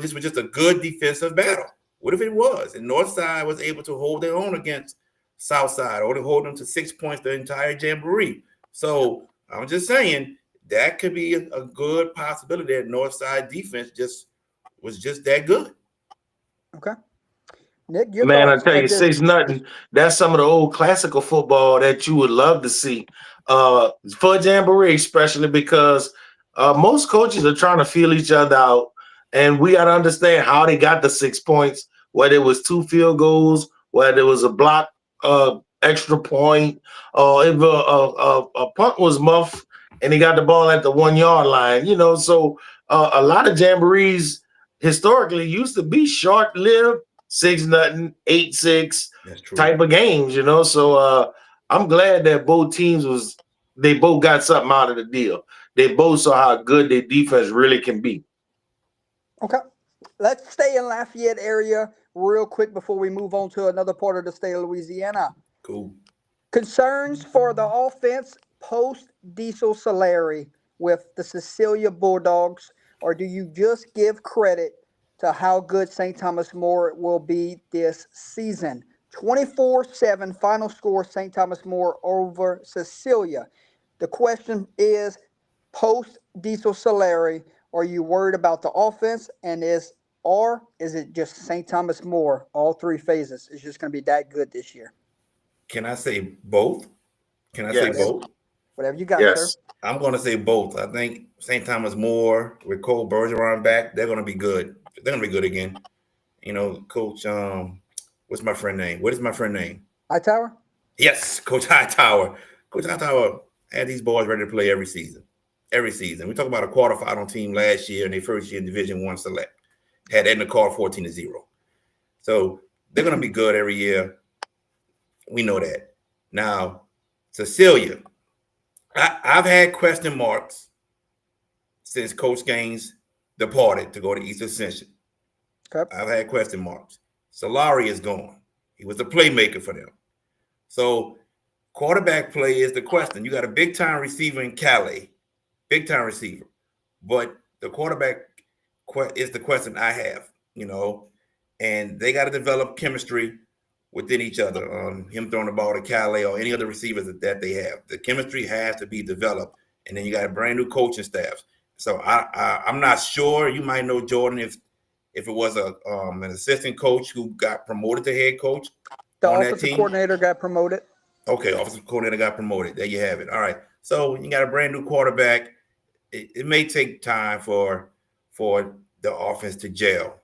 this was just a good defensive battle? What if it was? And Northside was able to hold their own against Southside or to hold them to 6 points the entire Jamboree. So I'm just saying that could be a good possibility that Northside defense was just that good. Okay. Nick, your Man, I thoughts tell you, on this? 6-0. That's some of the old classical football that you would love to see for Jamboree, especially because most coaches are trying to feel each other out, and we got to understand how they got the 6 points. Whether it was 2 field goals, whether it was a block, extra point, or if a punt was muffed and he got the ball at the 1 yard line. So a lot of Jamborees historically used to be short-lived. 6-0, 8-6 type of games, So I'm glad that both teams they both got something out of the deal. They both saw how good their defense really can be. Okay. Let's stay in Lafayette area real quick before we move on to another part of the state of Louisiana. Cool. Concerns for the offense post Diesel Solari with the Cecilia Bulldogs, or do you just give credit to how good St. Thomas More will be this season? 24-7 final score, St. Thomas More over Cecilia. The question is, post Diesel Solari, are you worried about the offense, or is it just St. Thomas More, all 3 phases? It's just going to be that good this year? Can I say both? Say both? Whatever you got, Yes. sir. I'm going to say both. I think St. Thomas More with Cole Bergeron back, they're going to be good. They're going to be good again. Coach, what's my friend name? What is my friend name? Hightower? Yes, Coach Hightower. Coach Hightower had these boys ready to play every season. We talk about a quarterfinal team last year in their first year in Division I Select. Had Edna Carr 14-0. So they're going to be good every year. We know that. Now, Cecilia, I've had question marks since Coach Gaines departed to go to East Ascension. Okay. I've had question marks. Solari is gone. He was the playmaker for them. So quarterback play is the question. You got a big-time receiver in Calais, big-time receiver. But the quarterback is the question I have, and they got to develop chemistry within each other. Him throwing the ball to Calais or any other receivers that they have. The chemistry has to be developed. And then you got a brand new coaching staff. So I'm not sure. You might know Jordan if it was an assistant coach who got promoted to head coach. The offensive coordinator got promoted. Okay, offensive coordinator got promoted. There you have it. All right. So you got a brand new quarterback. It may take time for the offense to gel.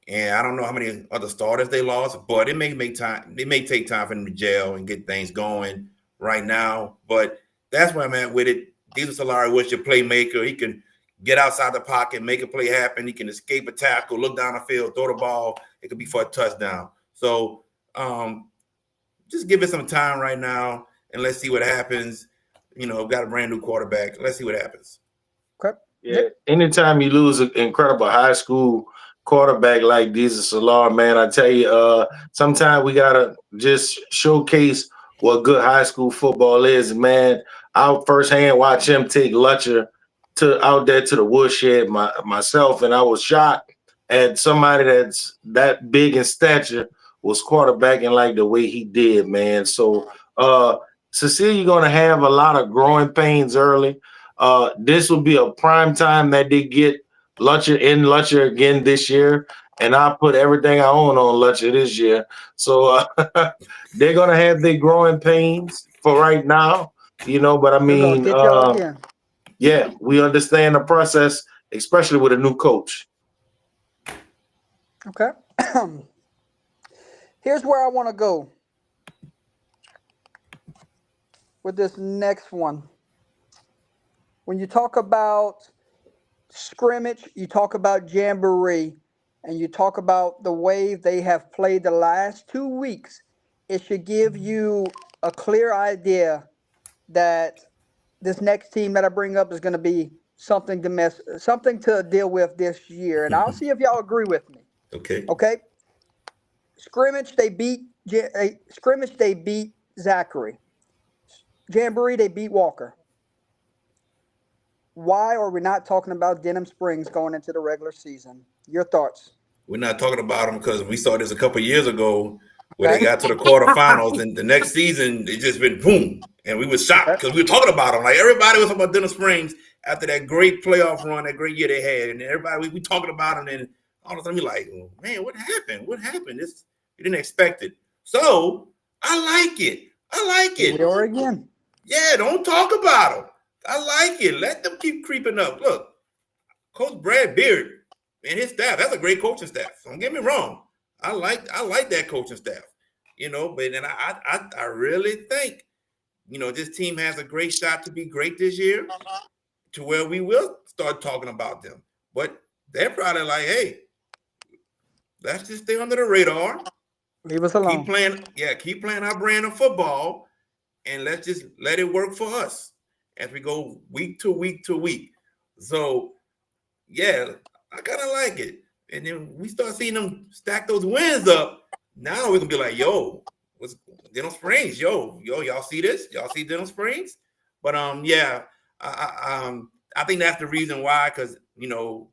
And I don't know how many other starters they lost, but it may make time. It may take time for them to gel and get things going right now. But that's where I'm at with it. Diesel Solari was your playmaker. He can get outside the pocket, make a play happen. He can escape a tackle, look down the field, throw the ball. It could be for a touchdown. So just give it some time right now, and let's see what happens. You know, got a brand new quarterback. Let's see what happens. Okay. Yeah. Anytime you lose an incredible high school quarterback like Diesel Salar, man, I tell you, sometimes we gotta just showcase what good high school football is, man. I firsthand watch him take Lutcher to out there to the woodshed myself, and I was shocked at somebody that's that big in stature was quarterbacking like the way he did, man. So Cecilia gonna have a lot of growing pains early. This will be a prime time that they get Lutcher again this year, and I put everything I own on Lutcher this year. So they're gonna have their growing pains for right now, you know. But I We're gonna mean, get y'all again. yeah, we understand the process, especially with a new coach. Okay. Here's where I want to go with this next one. When you talk about scrimmage, you talk about jamboree, and you talk about the way they have played the last 2 weeks, it should give you a clear idea that this next team that I bring up is going to be something to deal with this year. And I'll see if y'all agree with me. Okay. Okay. Scrimmage, they beat Zachary. Jamboree, they beat Walker. Why are we not talking about Denham Springs going into the regular season? Your thoughts? We're not talking about them because we saw this a couple of years ago where they got to the quarterfinals, and the next season it just been boom, and we were shocked because we were talking about them. Like everybody was talking about Denham Springs after that great playoff run, that great year they had, and everybody we talking about them, and all of a sudden we like, oh, man, what happened? What happened? This we didn't expect it. So I like it. We are again. Yeah, don't talk about them. I like it. Let them keep creeping up. Look, Coach Brad Beard and his staff, that's a great coaching staff. Don't get me wrong. I like that coaching staff, you know, but then I really think, you know, this team has a great shot to be great this year to where we will start talking about them. But they're probably like, hey, let's just stay under the radar. Leave us alone. Keep playing our brand of football, and let's just let it work for us as we go week to week to week. So, yeah, I kind of like it. And then we start seeing them stack those wins up. Now we're going to be like, yo, what's Denham Springs? Yo, y'all see this? Y'all see Denham Springs? But, yeah, I think that's the reason why, because, you know,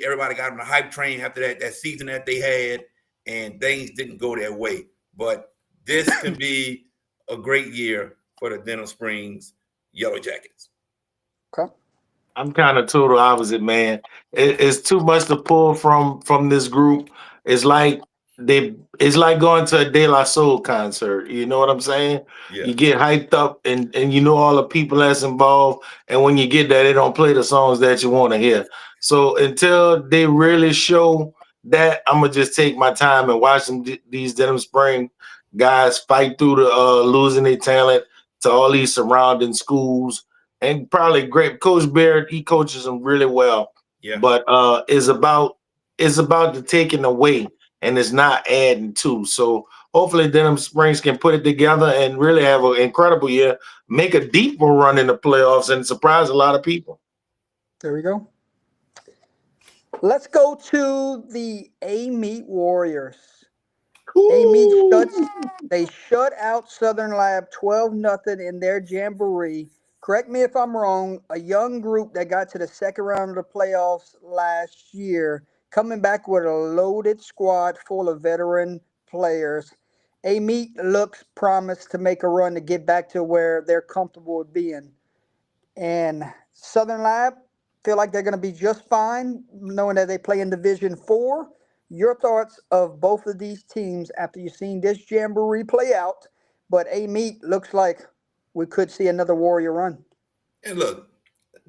everybody got on the hype train after that season that they had, and things didn't go their way. But this can be a great year for the Denham Springs Yellow Jackets. Okay. I'm kind of total opposite, man. It's too much to pull from this group. It's like going to a De La Soul concert. You know what I'm saying? Yeah. You get hyped up and you know all the people that's involved, and when you get there, they don't play the songs that you want to hear. So until they really show that, I'm gonna just take my time and watch these Denham Spring guys fight through the losing their talent to all these surrounding schools. And probably great Coach Baird, he coaches them really well. Yeah. But it's about the taking away, and it's not adding to. So hopefully Denham Springs can put it together and really have an incredible year, make a deeper run in the playoffs, and surprise a lot of people. There we go. Let's go to the A-Meet Warriors. A-Meet they shut out Southern Lab 12-0 in their jamboree. Correct me if I'm wrong, a young group that got to the second round of the playoffs last year, coming back with a loaded squad full of veteran players. A-Meet looks promised to make a run to get back to where they're comfortable with being. And Southern Lab feel like they're going to be just fine, knowing that they play in Division 4. Your thoughts of both of these teams after you've seen this jamboree play out, but A-Meet looks like we could see another Warrior run. And look,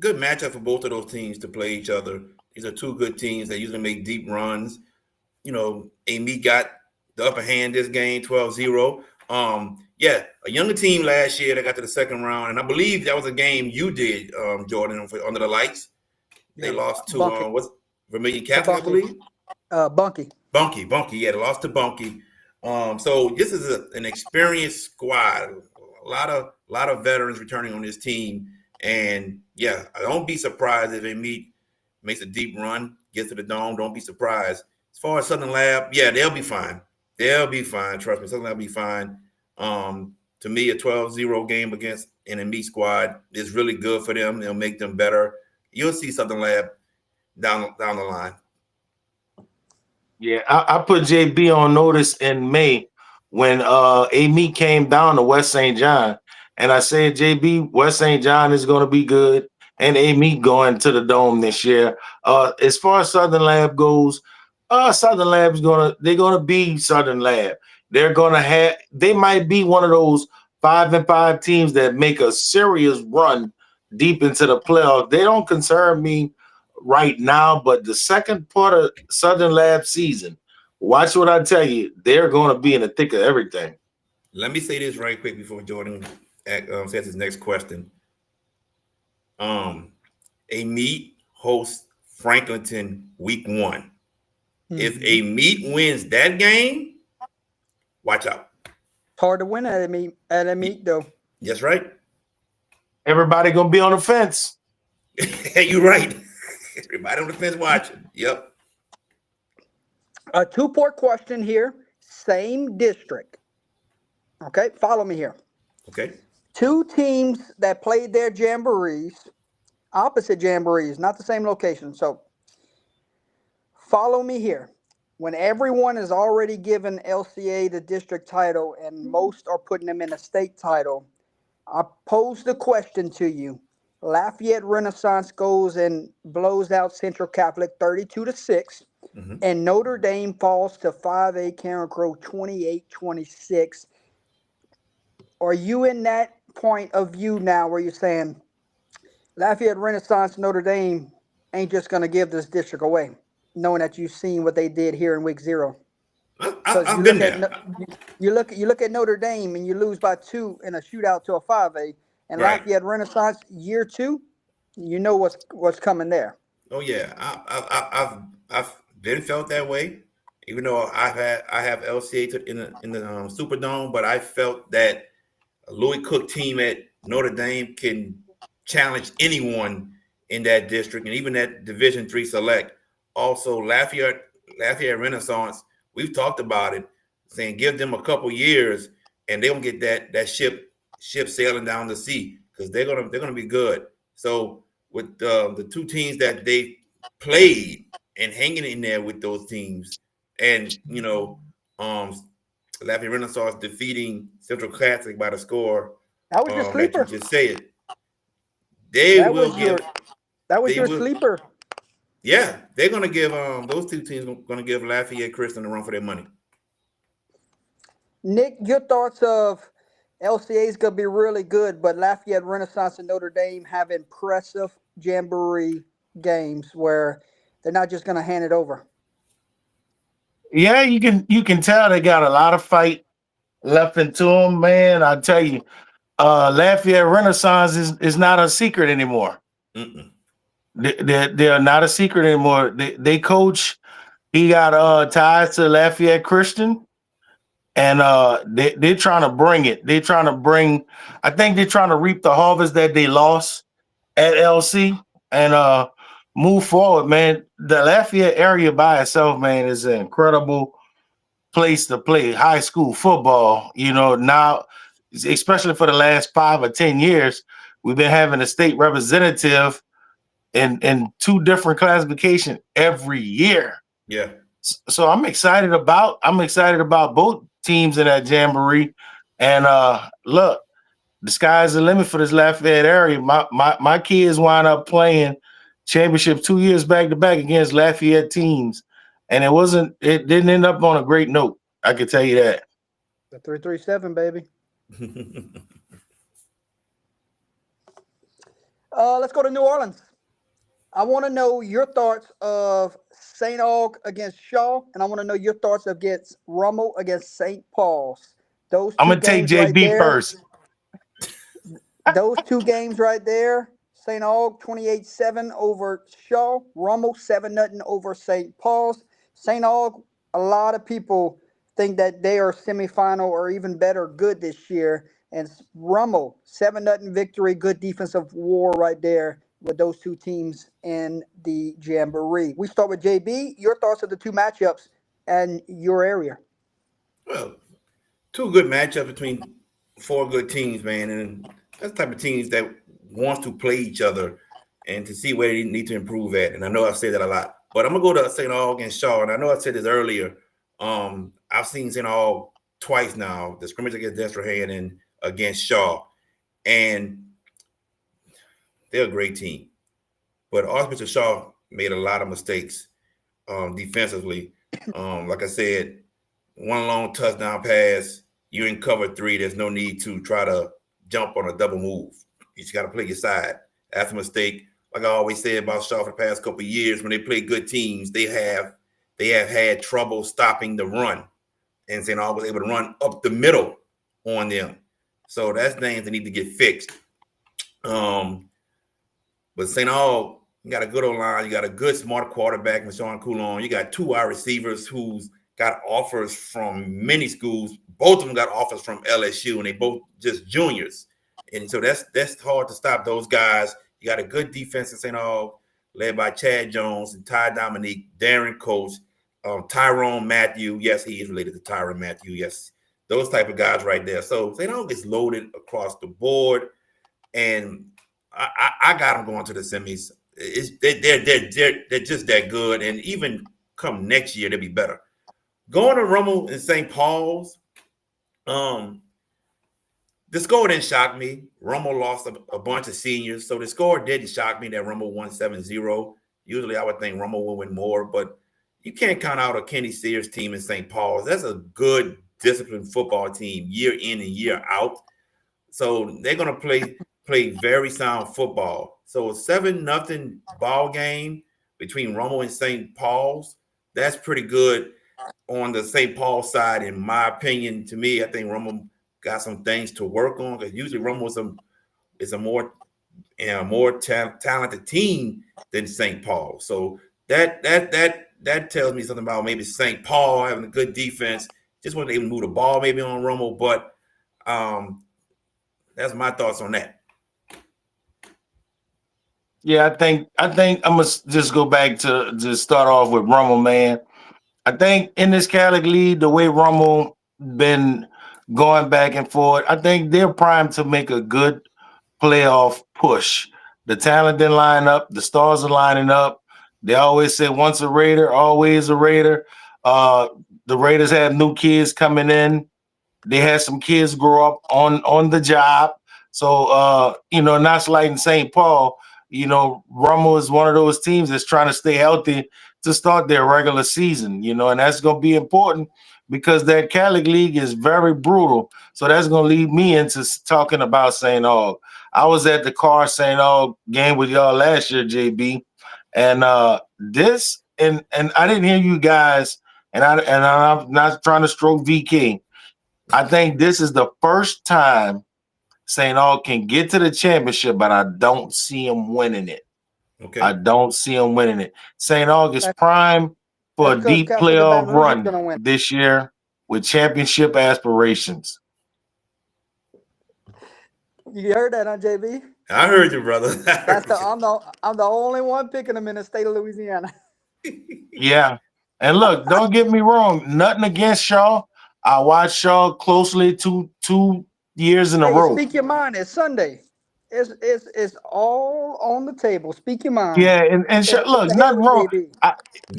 good matchup for both of those teams to play each other. These are two good teams that usually make deep runs. Amy got the upper hand this game, 12-0. Yeah, a younger team last year that got to the second round, and I believe that was a game you did, Jordan, under the lights. They lost to what's Vermilion Catholic, I believe. Bunky. Bunky. Yeah, they lost to Bunky. So this is an experienced squad. A lot of veterans returning on this team, and yeah, don't be surprised if Amy makes a deep run, gets to the dome. Don't be surprised. As far as Southern Lab, yeah, they'll be fine. They'll be fine. Trust me, Southern Lab will be fine. To me, a 12-0 game against an Amy squad is really good for them. It'll make them better. You'll see Southern Lab down the line. Yeah, I put JB on notice in May when Amy came down to West St. John, and I said, JB, West St. John is going to be good, and Amy going to the dome this year. As far as Southern Lab goes, Southern Lab's they're gonna be Southern Lab. They might be one of those 5-5 teams that make a serious run deep into the playoffs. They don't concern me right now, but the second part of Southern Lab season, watch what I tell you. They're going to be in the thick of everything. Let me say this right quick before Jordan says his next question. Amy hosts Franklinton week 1. Mm-hmm. If Amy wins that game, watch out. Hard to win at Amy though. That's right. Everybody gonna be on the fence. You're right. Everybody on the fence watching. Yep. A 2-part question here. Same district. Okay, follow me here. Okay. 2 teams that played their jamborees, opposite jamborees, not the same location. So follow me here. When everyone is already given LCA the district title and most are putting them in a state title, I pose the question to you. Lafayette Renaissance goes and blows out Central Catholic 32-6, mm-hmm. and Notre Dame falls to 5A Carencro 28-26. Are you in that point of view now where you're saying Lafayette Renaissance Notre Dame ain't just going to give this district away, knowing that you've seen what they did here in week 0? I've been there. You look at Notre Dame and you lose by 2 in a shootout to a 5A. And right. Lafayette Renaissance year 2, you know what's coming there. Oh yeah, I've been felt that way. Even though I have LCA in the Superdome, but I felt that a Louis Cook team at Notre Dame can challenge anyone in that district and even that Division III select. Also, Lafayette Renaissance, we've talked about it, saying give them a couple years and they won't get that ship sailing down the sea because they're gonna be good. So with the 2 teams that they played and hanging in there with those teams, and Lafayette Renaissance defeating Central Catholic by the score. That was your sleeper. That you just say it. That was your sleeper. Yeah, they're gonna give those 2 teams gonna give Lafayette Christian a run for their money. Nick, your thoughts of LCA is going to be really good, but Lafayette Renaissance and Notre Dame have impressive jamboree games where they're not just going to hand it over. Yeah, you can tell they got a lot of fight left into them, man. I tell you, Lafayette Renaissance is not a secret anymore. They're not a secret anymore. They coach. He got ties to Lafayette Christian. And they're trying to bring it. I think they're trying to reap the harvest that they lost at LC and move forward, man. The Lafayette area by itself, man, is an incredible place to play high school football. Now, especially for the last 5 or 10 years, we've been having a state representative in 2 different classifications every year. Yeah. So I'm excited about both teams in that jamboree, and look, the sky's the limit for this Lafayette area. My kids wind up playing championship 2 years back to back against Lafayette teams, and it didn't end up on a great note. I can tell you that. The 337, baby. Let's go to New Orleans. I want to know your thoughts of St. Aug against Shaw, and I want to know your thoughts against Rummel against St. Paul's. Those I'm two gonna take games right JB there. first. Those two games right there. St. Aug 28-7 over Shaw. Rummel 7-0 over St. Paul's. St. Aug, a lot of people think that they are semifinal or even better good this year. And Rummel, 7-0 victory, good defensive war right there with those two teams in the Jamboree. We start with JB. Your thoughts of the two matchups and your area. Well, two good matchups between four good teams, man, and that's the type of teams that wants to play each other and to see where they need to improve at. And I know I've said that a lot, but I'm gonna go to St. Aug against Shaw, and I know I said this earlier. I've seen St. Aug twice now, the scrimmage against Destrehan and against Shaw, and they're a great team. But Archbishop Shaw made a lot of mistakes defensively. Like I said, one long touchdown pass, you're in cover three. There's no need to try to jump on a double move. You just got to play your side. That's a mistake. Like I always said about Shaw for the past couple of years, when they play good teams, they have had trouble stopping the run. And St. Aug was able to run up the middle on them. So that's things that need to get fixed. But St. Aug, you got a good O-line. You got a good, smart quarterback, Sean Coulon. You got two wide receivers who's got offers from many schools. Both of them got offers from LSU, and they both just juniors. And so that's hard to stop those guys. You got a good defense in St. Aug, led by Chad Jones and Ty Dominique, Darren Coates, Tyrone Matthew. Yes, he is related to Tyron Matthew. Yes, those type of guys right there. So St. Aug is loaded across the board, and I got them going to the semis. They're just that good, and even come next year, they'll be better. Going to Rummel and St. Paul's, the score didn't shock me. Rummel lost a bunch of seniors, so the score didn't shock me that Rummel won 7-0. Usually I would think Rummel will win more, but you can't count out a Kenny Sears team in St. Paul's. That's a good, disciplined football team year in and year out. So they're going to play very sound football. So a 7-0 ball game between Rummel and St. Paul's, that's pretty good on the St. Paul side, in my opinion. To me, I think Rummel got some things to work on, because usually Rummel is a more talented team than St. Paul. So that tells me something about maybe St. Paul having a good defense. Just wasn't able to move the ball maybe on Rummel, but that's my thoughts on that. Yeah, I think I'm gonna just go back to just start off with Rummel, man. I think in this Catholic League, the way Rummel been going back and forth, I think they're primed to make a good playoff push. The talent didn't line up, the stars are lining up. They always say once a Raider, always a Raider. The Raiders have new kids coming in. They had some kids grow up on the job. So not slighting St. Paul. Rummel is one of those teams that's trying to stay healthy to start their regular season, and that's going to be important because that Catholic League is very brutal. So that's going to lead me into talking about St. Aug. I was at the Carr St. Aug game with y'all last year, JB, and I didn't hear you guys, and I'm not trying to stroke VK. I think this is the first time St. Aug can get to the championship, but I don't see him winning it. Okay. I don't see him winning it. St. Aug is prime for a deep Castle de playoff Baton Rouge is run gonna win. this year with championship aspirations. You heard that, huh, JB? I heard you, brother. I'm the only one picking them in the state of Louisiana. Yeah. And look, don't get me wrong, nothing against Shaw. I watched Shaw closely two years in a row. Speak your mind. It's Sunday. It's all on the table. Speak your mind. Yeah, and Shaw, look, nothing wrong.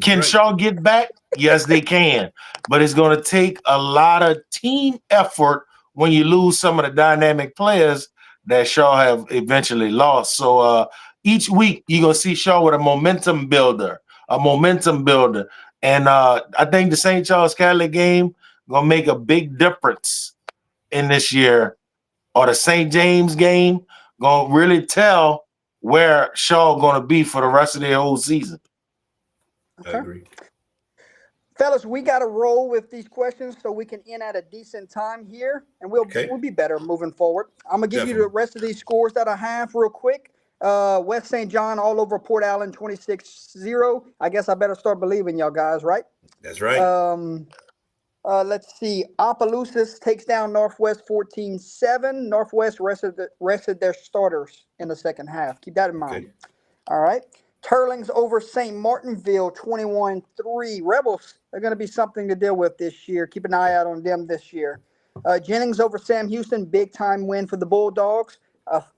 Can Right. Shaw get back? Yes, they can. But it's going to take a lot of team effort when you lose some of the dynamic players that Shaw have eventually lost. So each week you're going to see Shaw with a momentum builder. And I think the St. Charles Catholic game going to make a big difference in this year. Or the St. James game going to really tell where Shaw going to be for the rest of their whole season. I Okay. agree. Fellas, we got to roll with these questions so we can end at a decent time here, and we'll Okay. be better moving forward. I'm gonna give you the Definitely. rest of these scores that I have real quick. West St. John all over Port Allen 26-0. I guess I better start believing y'all guys, right? That's right. Let's see. Opelousas takes down Northwest 14-7. Northwest rested their starters in the second half. Keep that in mind. Okay. All right. Turlings over St. Martinville 21-3. Rebels are going to be something to deal with this year. Keep an eye out on them this year. Jennings over Sam Houston, big time win for the Bulldogs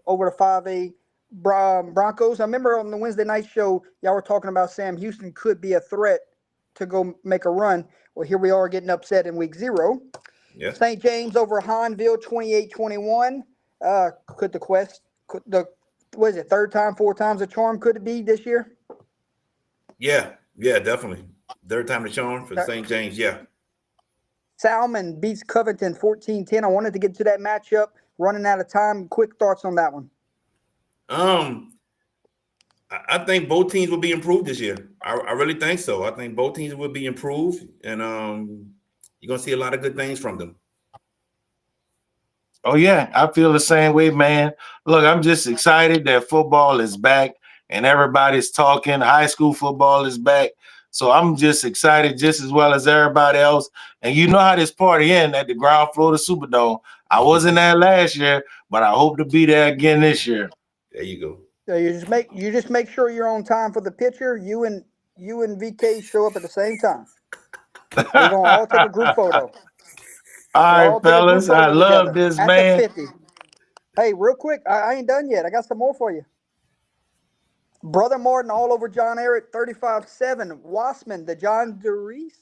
over the 5A Broncos. I remember on the Wednesday night show, y'all were talking about Sam Houston could be a threat to go make a run. Well, here we are getting upset in week 0. Yeah. St. James over Hahnville 28-21. Could the Quest, what is it, third time, 4 times a charm could it be this year? Yeah. Yeah, definitely. Third time the charm for St. James. Yeah. Salmon beats Covington 14-10. I wanted to get to that matchup. Running out of time. Quick thoughts on that one. I think both teams will be improved this year. I really think so. I think both teams will be improved, and you're gonna see a lot of good things from them. Oh yeah, I feel the same way, man. Look, I'm just excited that football is back and everybody's talking. High school football is back. So I'm just excited just as well as everybody else. And you know how this party ends at the ground floor of the Superdome. I wasn't there last year, but I hope to be there again this year. There you go. So you just make sure you're on time for the picture. You and VK show up at the same time. We're gonna all take a group photo. All right, fellas. I love this, at man. the 50. Hey, real quick, I ain't done yet. I got some more for you. Brother Martin all over John Eric 35-7. Wassman, the John Darius,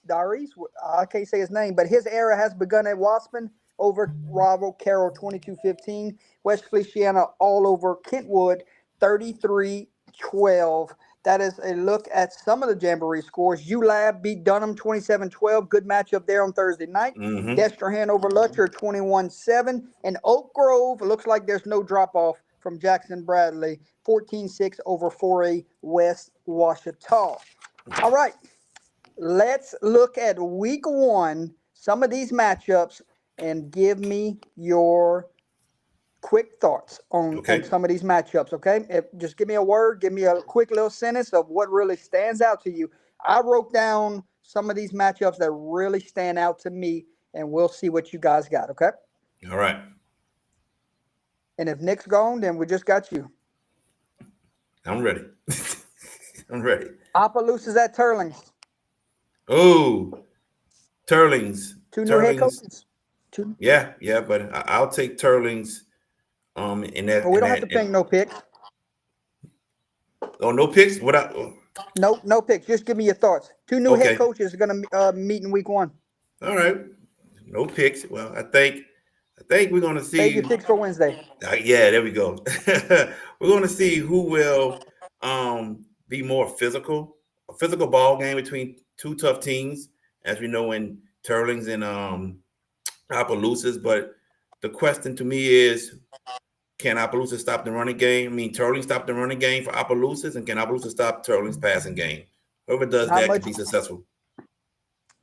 I can't say his name, but his era has begun at Wassman over rival Carroll 22-15. West Feliciana all over Kentwood 33-12. That is a look at some of the Jamboree scores. ULab beat Dunham 27-12. Good matchup there on Thursday night. Mm-hmm. Destrehan over Lutcher 21-7. And Oak Grove, looks like there's no drop-off from Jackson Bradley 14-6 over 4A West Ouachita. All right, let's look at week 1, some of these matchups, and give me your quick thoughts on some of these matchups, okay? Just give me a word, give me a quick little sentence of what really stands out to you. I wrote down some of these matchups that really stand out to me, and we'll see what you guys got, okay? All right. And if Nick's gone, then we just got you. I'm ready. I'm ready. Opelousas at Turlings. Oh, Turlings. 2 new head coaches. Yeah, but I'll take Turlings. In that. We don't have to pick no picks. Oh, no picks. No picks. Just give me your thoughts. 2 new head coaches are going to meet in week 1. All right. No picks. Well, I think we're going to see. Save your picks for Wednesday. Yeah, there we go. We're going to see who will be more physical. A physical ball game between 2 tough teams, as we know in Turlings and Opelousas. But the question to me is, can Opelousas stop the running game? I mean, Turlings stop the running game for Opelousas, and can Opelousas stop Turlings' passing game? Whoever does that can be successful.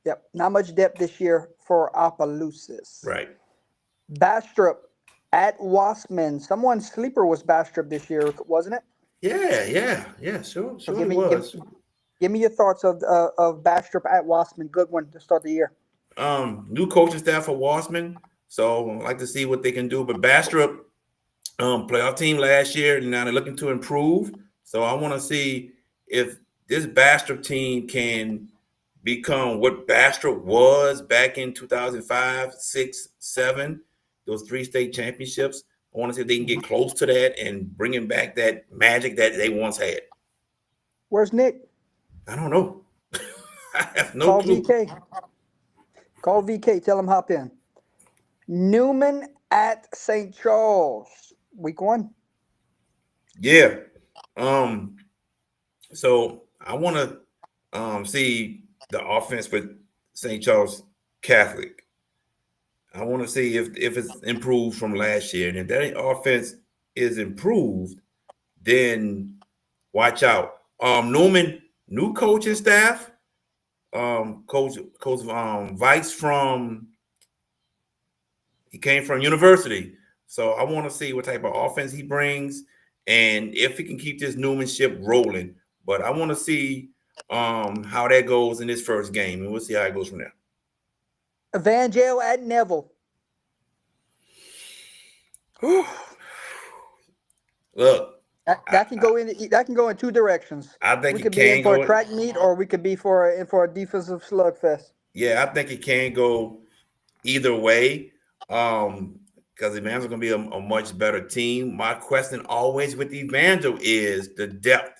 Yep, not much depth this year for Opelousas. Right. Bastrop at Wassman. Someone's sleeper was Bastrop this year, wasn't it? Yeah. Sure it was. Give me your thoughts of Bastrop at Wassman. Good one to start the year. New coaching staff for Wassman, so I'd like to see what they can do. But Bastrop, playoff team last year, and now they're looking to improve. So I want to see if this Bastrop team can become what Bastrop was back in 2005, 6, 7, those 3 state championships. I want to see if they can get close to that and bringing back that magic that they once had. Where's Nick? I don't know. I have no clue. Call VK. Tell him hop in. Newman at St. Charles. Week 1. Yeah. So I want to see the offense with St. Charles Catholic. I want to see if it's improved from last year. And if that offense is improved, then watch out. Newman new coaching staff. Coach Vice he came from university. So I want to see what type of offense he brings and if he can keep this Newmanship rolling. But I want to see how that goes in this first game, and we'll see how it goes from there. Evangel at Neville. Look, that can go in two directions. I think we it could be can in for go a track meet, or we could be for a defensive slugfest. Yeah, I think it can go either way. Because Evangel's going to be a much better team. My question always with Evangel is the depth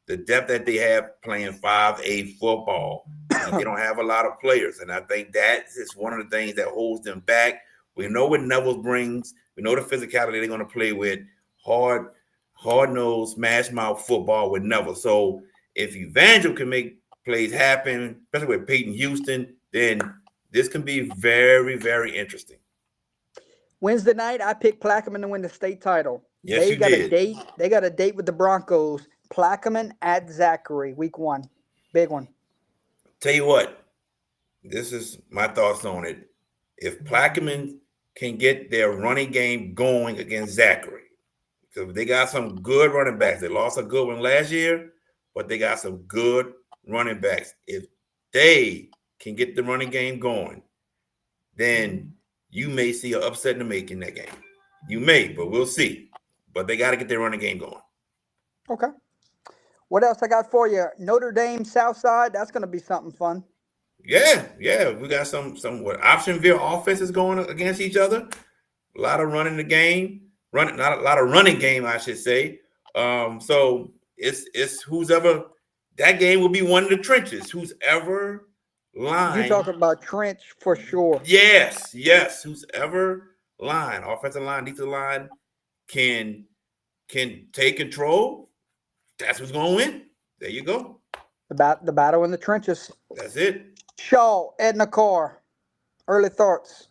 that they have playing 5A football. They don't have a lot of players, and I think that is one of the things that holds them back. We know what Neville brings. We know the physicality they're going to play with, hard-nosed, smash-mouth football with Neville. So if Evangel can make plays happen, especially with Peyton Houston, then this can be very, very interesting. Wednesday night, I picked Plaquemine to win the state title. Yes, they you got did. A date. They got a date with the Broncos. Plaquemine at Zachary, week 1. Big one. Tell you what, this is my thoughts on it. If Plaquemine can get their running game going against Zachary, because they got some good running backs. They lost a good one last year, but they got some good running backs. If they can get the running game going, then you may see an upset in the making that game. You may, but we'll see. But they got to get their running game going. Okay. What else I got for you? Notre Dame Southside. That's going to be something fun. Yeah. We got some option veer offenses going against each other. A lot of running the game. Not a lot of running game, I should say. So it's who's ever that game will be one of the trenches. Who's ever line. You talking about trench for sure. Yes. Who's ever line, offensive line, defensive line can take control. That's who's going to win. There you go. The battle in the trenches. That's it. Shaw, Edna Carr. Early thoughts.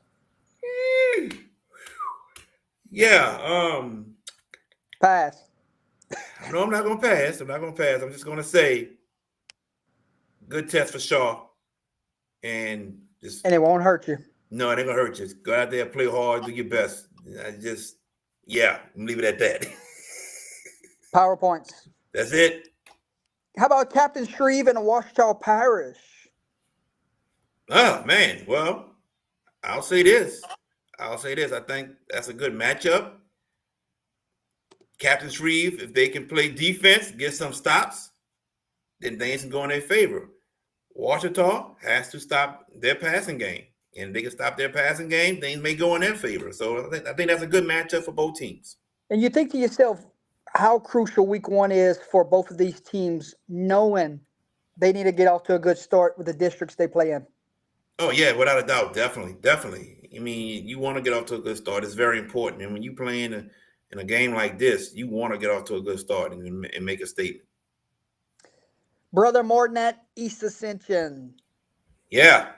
Yeah. Pass. No, I'm not going to pass. I'm just going to say good test for Shaw. And it won't hurt you. No, it ain't going to hurt you. Just go out there, play hard, do your best. I'm leave it at that. PowerPoints. That's it. How about Captain Shreve and Ouachita Parish? Oh, man. Well, I'll say this. I think that's a good matchup. Captain Shreve, if they can play defense, get some stops, then things can go in their favor. Ouachita has to stop their passing game. And if they can stop their passing game, things may go in their favor. So I think that's a good matchup for both teams. And you think to yourself how crucial week 1 is for both of these teams, knowing they need to get off to a good start with the districts they play in. Oh, yeah, without a doubt. Definitely. I mean, you want to get off to a good start. It's very important. And when you play in a game like this, you want to get off to a good start and make a statement. Brother Morton at East Ascension. Yeah.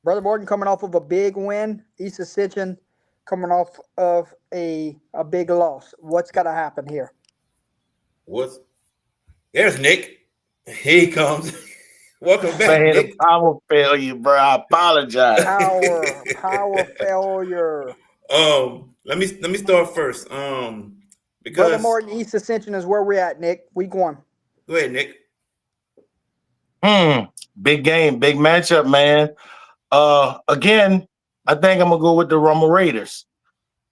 Brother Morton coming off of a big win. East Ascension coming off of a big loss. What's got to happen here? There's Nick. Here he comes. Welcome back, Man, Nick. Power failure, bro. I apologize. Power failure. Let me start first. Because Brother Morton East Ascension is where we're at, Nick. Week 1. Go ahead, Nick. Big game, big matchup, man. Again, I think I'm gonna go with the Rumble Raiders.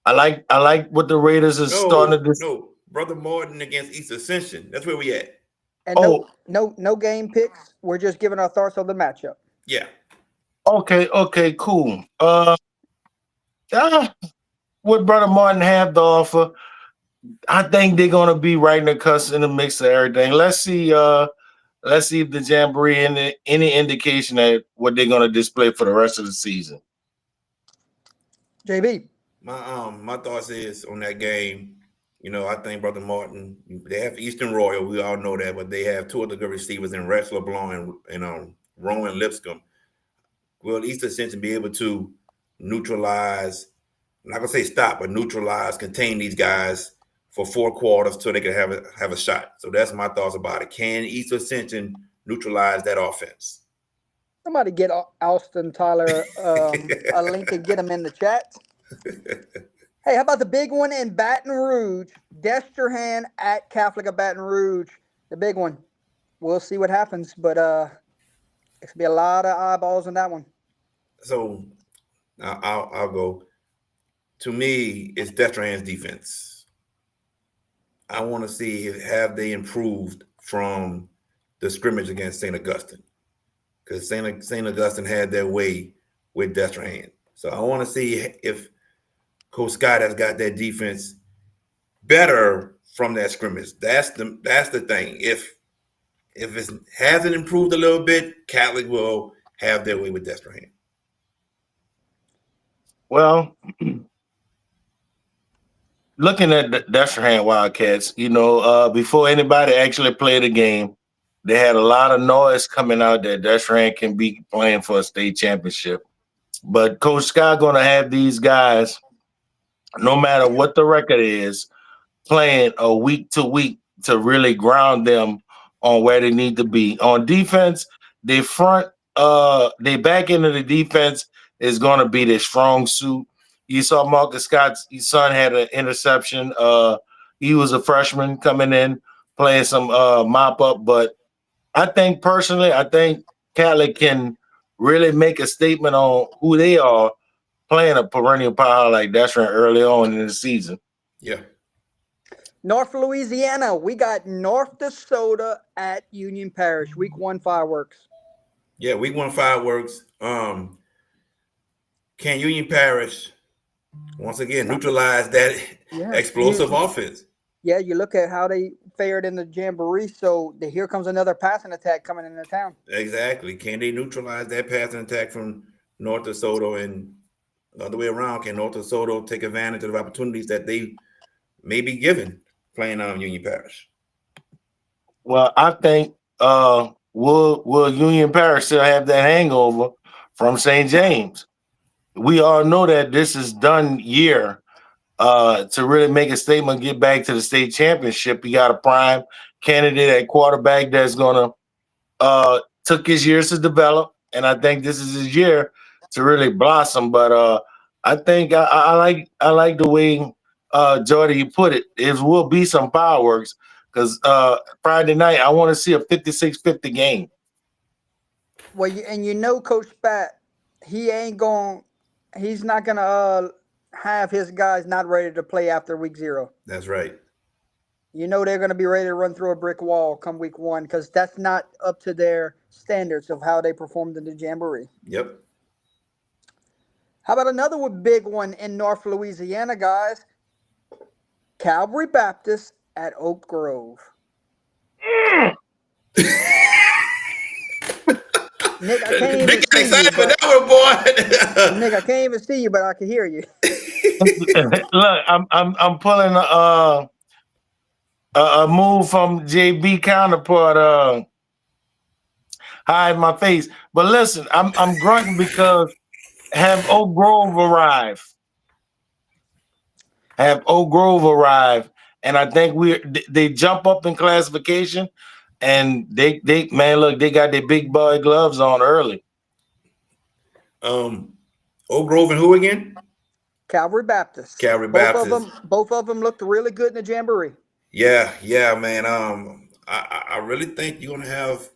I like what the Raiders is starting to do. No, Brother Morton against East Ascension. That's where we at. And no game picks. We're just giving our thoughts on the matchup. Yeah. Okay, cool. What Brother Martin have to offer, I think they're gonna be right in the cusp in the mix of everything. Let's see if the Jamboree any indication at what they're gonna display for the rest of the season. JB. My thoughts is on that game. I think Brother Martin, they have Eastern Royal. We all know that, but they have two other good receivers in Rex LeBlanc and Rowan Lipscomb. Will East Ascension be able to neutralize, I'm not going to say stop, but neutralize, contain these guys for 4 quarters so they can have a shot? So that's my thoughts about it. Can East Ascension neutralize that offense. Somebody get Austin Tyler a link and get him in the chat. Hey, how about the big one in Baton Rouge? Destrehan at Catholic of Baton Rouge. The big one. We'll see what happens, but it's gonna be a lot of eyeballs on that one. So I'll go. To me, it's Destrehan's defense. I want to see have they improved from the scrimmage against St. Augustine, because St. Augustine had their way with Destrehan. So I want to see if Coach Scott has got that defense better from that scrimmage. That's the thing. If it hasn't improved a little bit, Catholic will have their way with Destrehan. Well, looking at the Destrehan Wildcats, before anybody actually played the game, they had a lot of noise coming out that Destrehan can be playing for a state championship. But Coach Scott going to have these guys, no matter what the record is, playing a week to week to really ground them on where they need to be. On defense, their back end of the defense is going to be their strong suit. You saw Marcus Scott's son had an interception. He was a freshman coming in, playing some mop up. But I think Catholic can really make a statement on who they are, playing a perennial power like Destrehan early on in the season. Yeah. North Louisiana, we got North DeSoto at Union Parish. Week 1 fireworks. Yeah, week 1 fireworks. Can Union Parish once again neutralize that explosive offense? Yeah, you look at how they fared in the Jamboree, so here comes another passing attack coming into town. Exactly. Can they neutralize that passing attack from North DeSoto, and the other way around? Can North DeSoto take advantage of the opportunities that they may be given playing on Union Parish? Well, I think will Union Parish still have that hangover from St. James? We all know that this is done year to really make a statement, get back to the state championship. You got a prime candidate at quarterback that's gonna took his years to develop, and I think this is his year to really blossom. But I think I like the way Jordy you put it. It will be some fireworks because Friday night I want to see a 56-50 game. Well, Coach Spat, he's not gonna have his guys not ready to play after week 0. That's right. They're going to be ready to run through a brick wall come week 1 because that's not up to their standards of how they performed in the Jamboree. Yep. How about another big one in North Louisiana, guys? Calvary Baptist at Oak Grove. Nick, I can't even see you, but, Nick, I can't even see you, but I can hear you. Look, I'm pulling a move from JB counterpart. Hide my face, but listen, I'm grunting because have Oak Grove arrive? Have Oak Grove arrive? And I think they jump up in classification. And they got their big boy gloves on early. Oak Grove and who again? Calvary Baptist. Both of them looked really good in the Jamboree. Yeah, man. I really think you're gonna have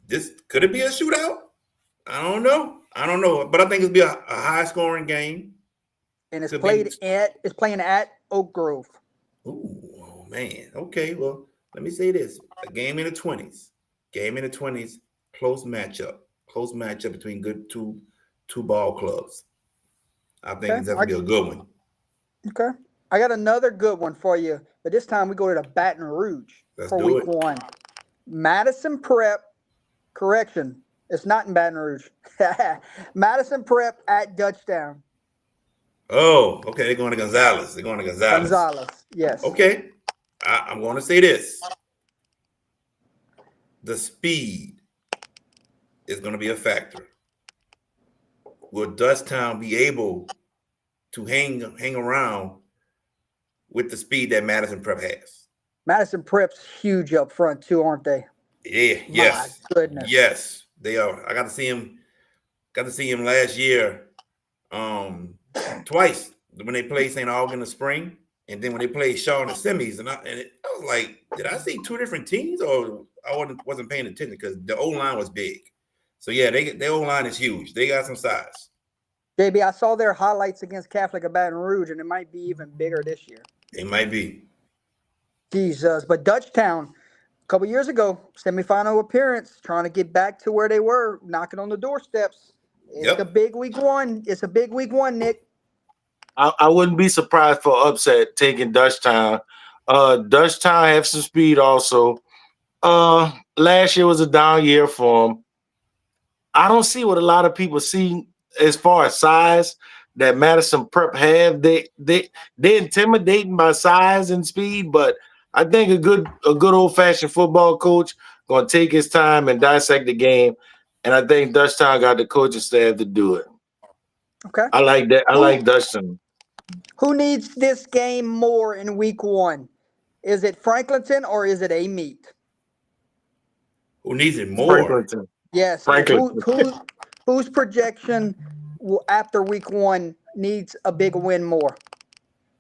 this. Could it be a shootout? I don't know, but I think it'll be a high scoring game. And it's playing at Oak Grove. Ooh, man. Okay, well. Let me say this: a game in the 20s. Close matchup between good two ball clubs. I think it's going to be a good one. Okay, I got another good one for you, but this time we go to the Baton Rouge for week 1. Madison Prep. Correction, it's not in Baton Rouge. Madison Prep at Dutchtown. Oh, okay. They're going to Gonzales. Gonzales, yes. Okay. I'm going to say this. The speed is going to be a factor. Will Dutchtown be able to hang around with the speed that Madison Prep has? Madison Prep's huge up front too, aren't they? Yeah, My yes, goodness. yes, they are. I got to see him. Got to see him last year, um, twice when they played St. Aug in the spring, and then when they played Shaw in the semis. I was like, did I see two different teams, or I wasn't paying attention because the O line was big. So yeah, their O line is huge. They got some size. JB, I saw their highlights against Catholic of Baton Rouge, and it might be even bigger this year. They might be. Jesus. But Dutchtown, a couple years ago, semifinal appearance, trying to get back to where they were, knocking on the doorsteps. It's a Yep. big week one. It's a big week one, Nick. I wouldn't be surprised for upset taking Dutchtown. Dutchtown have some speed also. Last year was a down year for them. I don't see what a lot of people see as far as size that Madison Prep have. They're intimidating by size and speed, but I think a good old fashioned football coach gonna take his time and dissect the game, and I think Dutchtown got the coaching staff to do it. Okay. I like that. I Who, like Dutchtown. who needs this game more in week one? Is it Franklinton or is it a meet? Who needs it more? Franklinton. Yes. Franklinton. Whose projection after week one needs a big win more?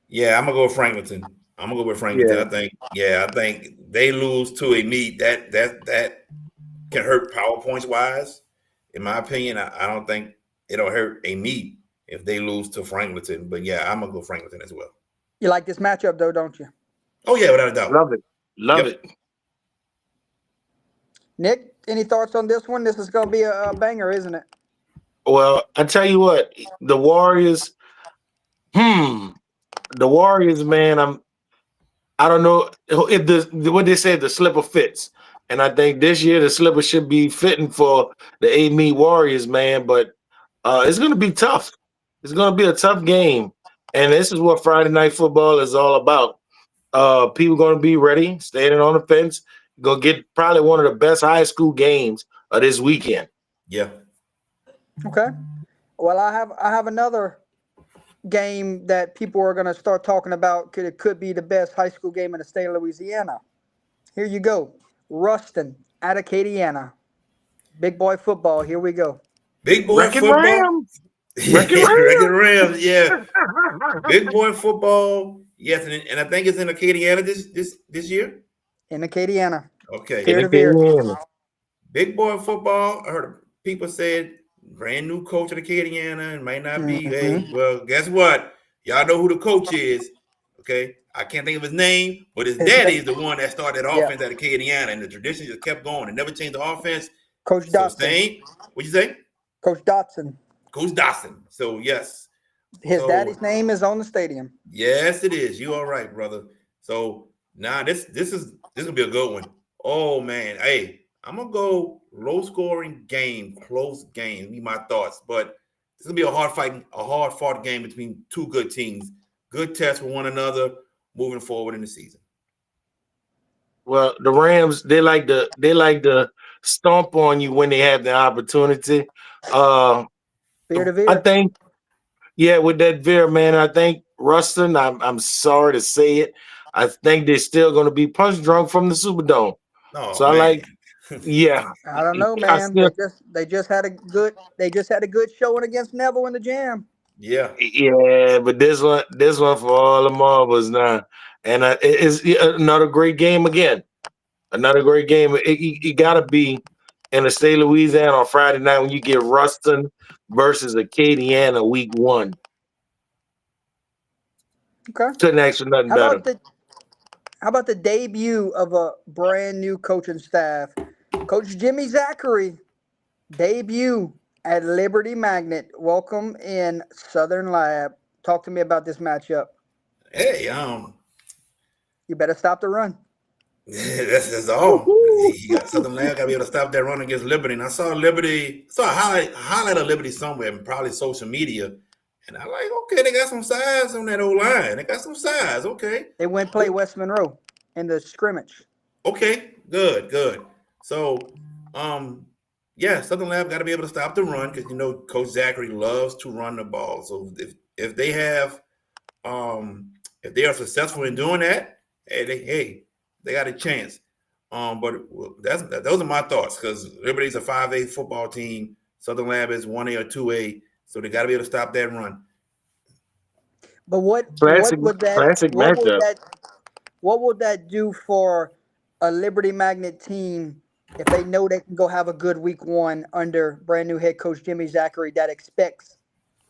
Yeah, I'm gonna go with Franklinton. I'm gonna go with Franklinton. Yeah. I think they lose to a meet that can hurt PowerPoints wise. In my opinion, I don't think it'll hurt a meet if they lose to Franklinton. But yeah, I'm gonna go Franklinton as well. You like this matchup though, don't you? Oh yeah, without a doubt. Love it. Love Yep. it. Nick, any thoughts on this one? This is going to be a banger, isn't it? Well, I tell you what, the Warriors. The Warriors, man. I don't know if what they say, the slipper fits, and I think this year the slipper should be fitting for the A-Meet Warriors, man. But it's going to be tough. It's going to be a tough game, and this is what Friday Night Football is all about. People going to be ready, standing on the fence. Go get probably one of the best high school games of this weekend. Yeah. Okay. Well, I have another game that people are going to start talking about. It could be the best high school game in the state of Louisiana. Here you go. Ruston at Acadiana. Big boy football. Here we go. Big boy Wrecking football. Rams. Wrecking Rams. Yeah. Big boy football. Yes, and I think it's in Acadiana this year. In Acadiana. Okay. Acadiana. Big boy football. I heard people said brand new coach at Acadiana and might not be. Hey, well, guess what? Y'all know who the coach is. Okay. I can't think of his name, but his daddy is the one that started that offense at Acadiana, and the tradition just kept going and never changed the offense. Coach Dotson. What'd you say? Coach Dotson. Coach Dotson. So yes. His daddy's name is on the stadium. Yes, it is. You all right, brother. So now this is gonna be a good one. Oh man. Hey, I'm gonna go low scoring game, close game. Be my thoughts, but it's gonna be a hard fought game between two good teams. Good test for one another moving forward in the season. Well, the Rams, they like to stomp on you when they have the opportunity. Veer to veer. I think, yeah, with that veer, man, I think Ruston, I'm sorry to say it, I think they're still going to be punch drunk from the Superdome. Oh, so man. Yeah. I don't know, man. They just had a good showing against Neville in the Jam. Yeah. Yeah, but this one for all the marbles now. And it's another great game again. Another great game. It got to be in the state of Louisiana on Friday night when you get Ruston versus Acadiana week one. Okay. Couldn't ask for nothing better. How about the debut of a brand new coaching staff? Coach Jimmy Zachary, debut at Liberty Magnet. Welcome in Southern Lab. Talk to me about this matchup. Hey, you better stop the run. That's all. You got Southern Lab got to be able to stop that run against Liberty. And I saw a highlight of Liberty somewhere, and probably social media. And I'm like, okay, they got some size on that old line. They got some size. Okay. They went play West Monroe in the scrimmage. Okay, good. So, yeah, Southern Lab got to be able to stop the run because Coach Zachary loves to run the ball. So if they have, if they are successful in doing that, hey, they got a chance. But those are my thoughts because Liberty's a 5A football team. Southern Lab is 1A or 2A, so they got to be able to stop that run. But what Classic would matchup. that do for a Liberty Magnet team if they know they can go have a good week one under brand new head coach Jimmy Zachary that expects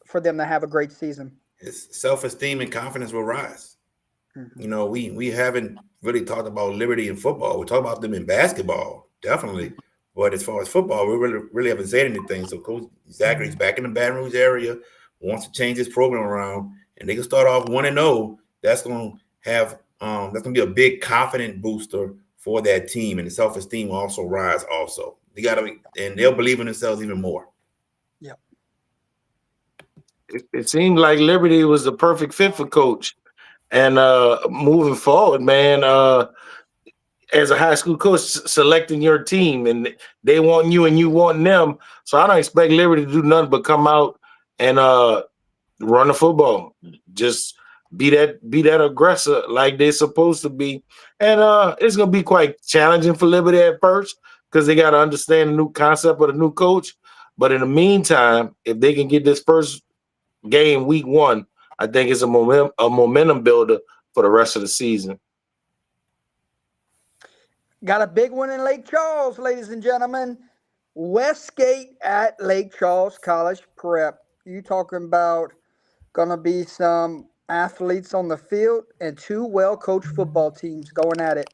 for them to have a great season? His self-esteem and confidence will rise. Mm-hmm. You know, we haven't really talked about Liberty in football. We talk about them in basketball, definitely. But as far as football, we really haven't said anything. So Coach Zachary's back in the Baton Rouge area, wants to change his program around, and they can start off 1-0. That's going to have that's going to be a big confident booster for that team, and the self-esteem will also rise. Also, they got to be, and they'll believe in themselves even more. Yeah. It seemed like Liberty was the perfect fit for Coach. And moving forward, man, as a high school coach, selecting your team, and they want you and you want them. So I don't expect Liberty to do nothing but come out and run the football. Just be that aggressor like they're supposed to be. And it's gonna be quite challenging for Liberty at first because they got to understand the new concept of the new coach. But in the meantime, if they can get this first game week one, I think it's a momentum builder for the rest of the season. Got a big one in Lake Charles, ladies and gentlemen. Westgate at Lake Charles College Prep. You talking about gonna be some athletes on the field and two well-coached football teams going at it.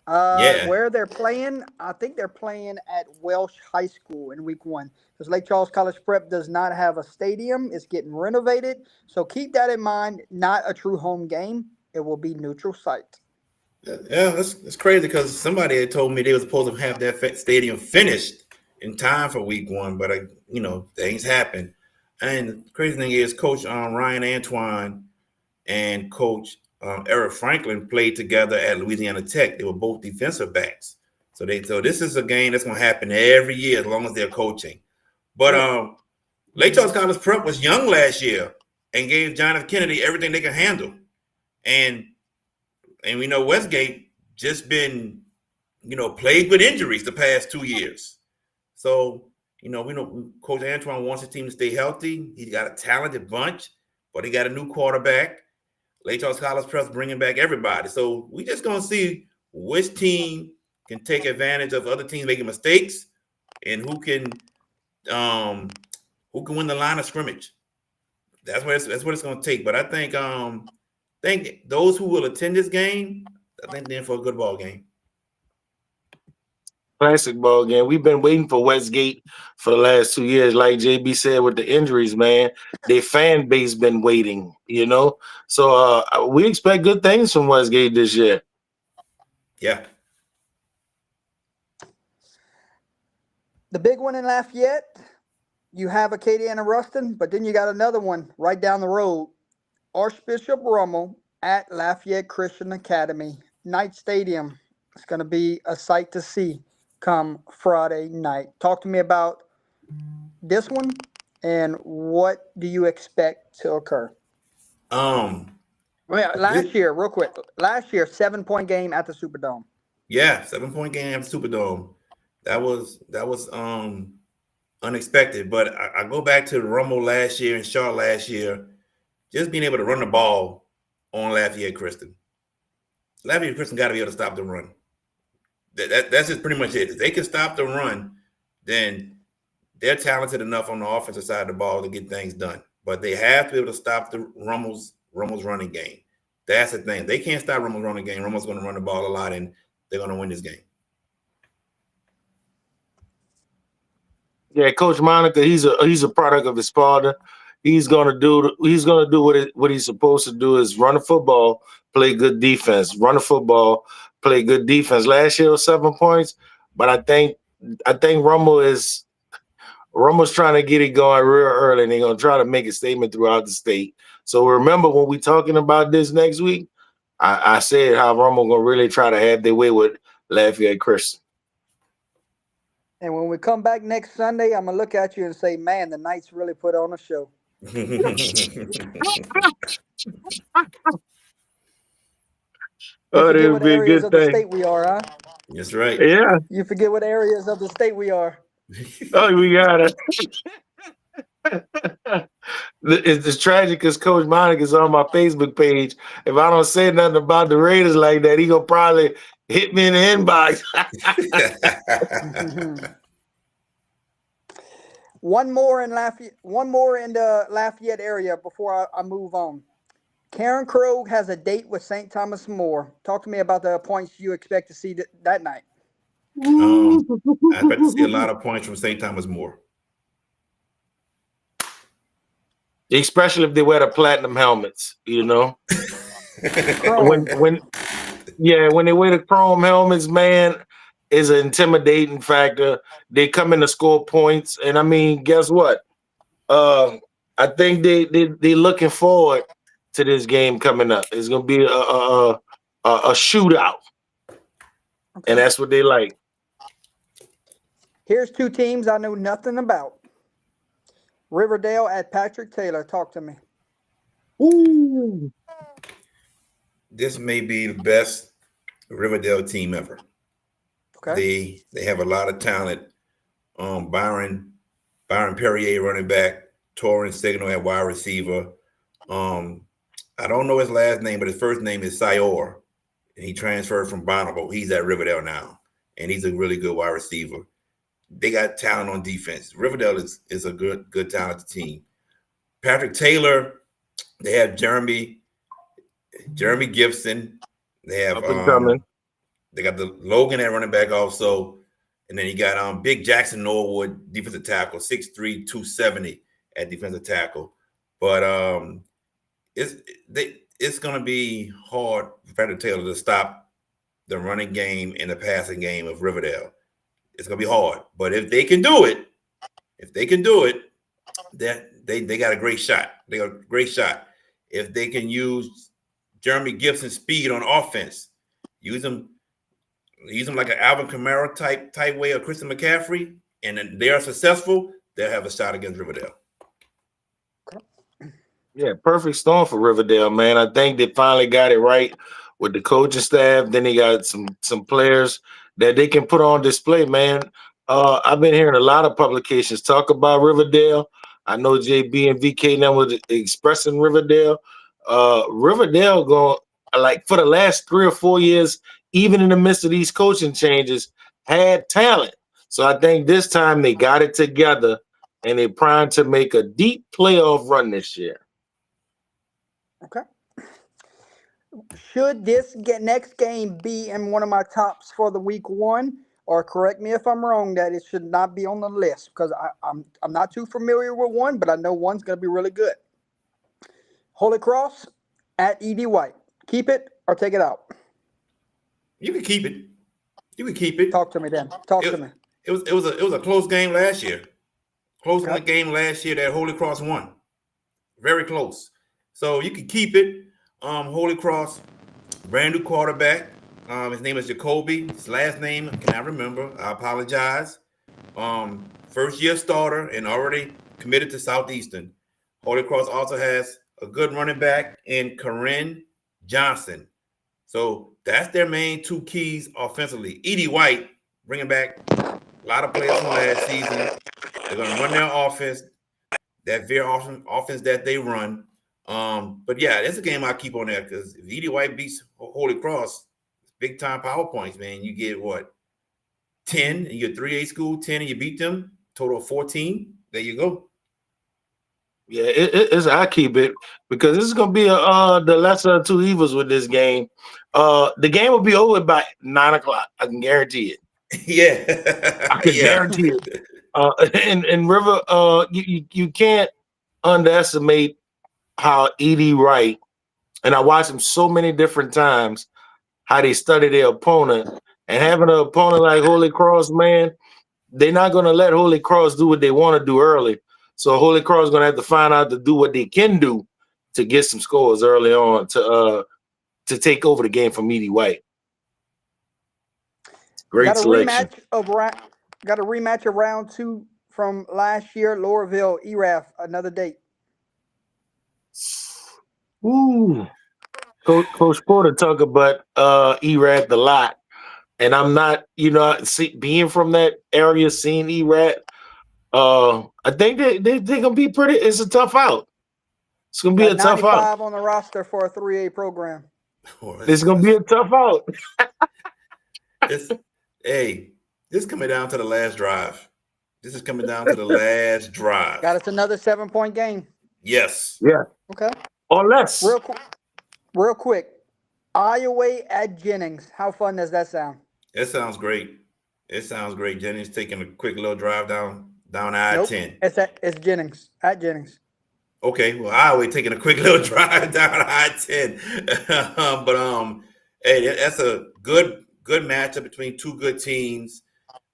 Where they're playing, I think they're playing at Welsh High School in week one because Lake Charles College Prep does not have a stadium. It's getting renovated. So keep that in mind. Not a true home game. It will be neutral site. Yeah, that's crazy because somebody had told me they were supposed to have that stadium finished in time for week one, but things happen. And the crazy thing is, Coach Ryan Antoine and Coach Eric Franklin played together at Louisiana Tech. They were both defensive backs. So this is a game that's going to happen every year as long as they're coaching. But Lake Charles College Prep was young last year and gave John F. Kennedy everything they could handle. And we know Westgate just been, plagued with injuries the past 2 years. So, we know Coach Antoine wants his team to stay healthy. He's got a talented bunch, but he got a new quarterback. Lake Charles College Prep's bringing back everybody. So we just going to see which team can take advantage of other teams making mistakes and who can win the line of scrimmage. That's what it's going to take. But I think those who will attend this game, I think they're in for a good ball game. Classic ball game. We've been waiting for Westgate for the last 2 years. Like JB said, with the injuries, man, their fan base been waiting, So we expect good things from Westgate this year. Yeah. The big one in Lafayette, you have Acadiana Ruston, but then you got another one right down the road. Archbishop Rummel at Lafayette Christian Academy. Knight Stadium. It's going to be a sight to see come Friday night. Talk to me about this one and what do you expect to occur? Last year, real quick. Last year, 7-point game at the Superdome. Yeah, 7-point game at the Superdome. That was unexpected. But I go back to Rummel last year and Shaw last year. Just being able to run the ball on Lafayette Christian. Lafayette Christian got to be able to stop the run. That's just pretty much it. If they can stop the run, then they're talented enough on the offensive side of the ball to get things done. But they have to be able to stop the Rummel's running game. That's the thing. They can't stop Rummel's running game. Rummel's going to run the ball a lot, and they're going to win this game. Yeah, Coach Monica, he's a product of his father. He's gonna do what he's supposed to do is run the football, play good defense, run the football, play good defense. Last year was 7 points, but I think Rummel's trying to get it going real early, and they're gonna try to make a statement throughout the state. So remember when we talking about this next week, I said how Rummel gonna really try to have their way with Lafayette Christian. And when we come back next Sunday, I'm gonna look at you and say, "Man, the Knights really put on a show." Oh, that would be a good thing. State we are, huh? That's right. Yeah. You forget what areas of the state we are. Oh, we got it. It's tragic because Coach Monica's on my Facebook page. If I don't say nothing about the Raiders like that, he gonna probably hit me in the inbox. One more in the Lafayette area before I move on. Karen Krogh has a date with St. Thomas More. Talk to me about the points you expect to see that night. I expect to see a lot of points from St. Thomas More. Especially if they wear the platinum helmets, you know. Chrome. when they wear the chrome helmets, man, is an intimidating factor. They come in to score points, and I mean, guess what? I think they looking forward to this game coming up. It's gonna be a shootout, and that's what they like. Here's two teams I know nothing about. Riverdale at Patrick Taylor. Talk to me. Ooh. This may be the best Riverdale team ever. Okay. They have a lot of talent. Byron Perrier running back, Torrance Signal at wide receiver. I don't know his last name, but his first name is Sayor. And he transferred from Bonneville. He's at Riverdale now, and he's a really good wide receiver. They got talent on defense. Riverdale is a good talented team. Patrick Taylor, they have Jeremy Gibson. They have they got the Logan at running back also. And then you got Big Jackson Norwood, defensive tackle, 6'3", 270 at defensive tackle. But it's going to be hard for Patrick Taylor to stop the running game and the passing game of Riverdale. It's going to be hard. But if they can do it, that they got a great shot. They got a great shot. If they can use Jeremy Gibson's speed on offense, use them like an Alvin Kamara type way of Christian McCaffrey, and then they are successful, they'll have a shot against Riverdale. Yeah, perfect storm for Riverdale, man. I think they finally got it right with the coaching staff. Then they got some players that they can put on display, man. I've been hearing a lot of publications talk about Riverdale. I know JB and VK now was expressing Riverdale. Riverdale going like for the last 3 or 4 years, even in the midst of these coaching changes, had talent. So I think this time they got it together and they're primed to make a deep playoff run this year. Okay. Should this next game be in one of my tops for the week one, or correct me if I'm wrong that it should not be on the list because I'm not too familiar with one, but I know one's going to be really good. Holy Cross at E.D. White. Keep it or take it out? You can keep it. You can keep it. Talk to me then. Talk to me. It was a close game last year. Close game last year that Holy Cross won. Very close. So you can keep it. Holy Cross, brand new quarterback. His name is Jacoby. His last name I cannot remember. I apologize. First year starter and already committed to Southeastern. Holy Cross also has a good running back in Corinne Johnson. So that's their main two keys offensively. E.D. White, bringing back a lot of players from last season. They're going to run their offense, that very awesome offense that they run. But yeah, that's a game I keep on there because if E.D. White beats Holy Cross, big time power points, man. You get what? 10 in your 3A school, 10 and you beat them, total of 14. There you go. Yeah, it's I keep it because this is gonna be the lesser of two evils with this game. The game will be over by 9 o'clock. I can guarantee it. Yeah, I can guarantee it. And River, you can't underestimate how E.D. Wright, and I watched him so many different times, how they study their opponent, and having an opponent like Holy Cross, man, they're not gonna let Holy Cross do what they want to do early. So Holy Cross is gonna have to find out to do what they can do to get some scores early on to take over the game from E.D. White. Great selection. Got a rematch of round 2 from last year, Lowerville, ERAF, another date. Ooh. Coach Porter talk about ERAF a lot. and I'm not, being from that area, seeing E-Rat, I think they're gonna be pretty. It's a tough out. It's gonna be Got a tough out. 95 on the roster for a 3A program. It's gonna be a tough out. It's, hey, this is coming down to the last drive. This is coming down to the last drive. Got us another 7-point game. Yes. Yeah, Okay. or less. Real quick. Iowa at Jennings. How fun does that sound? It sounds great. It sounds great. Jennings taking a quick little drive down I-10. It's Jennings. At Jennings. Okay, well, Iowa taking a quick little drive down I-10. Hey, that's a good matchup between two good teams.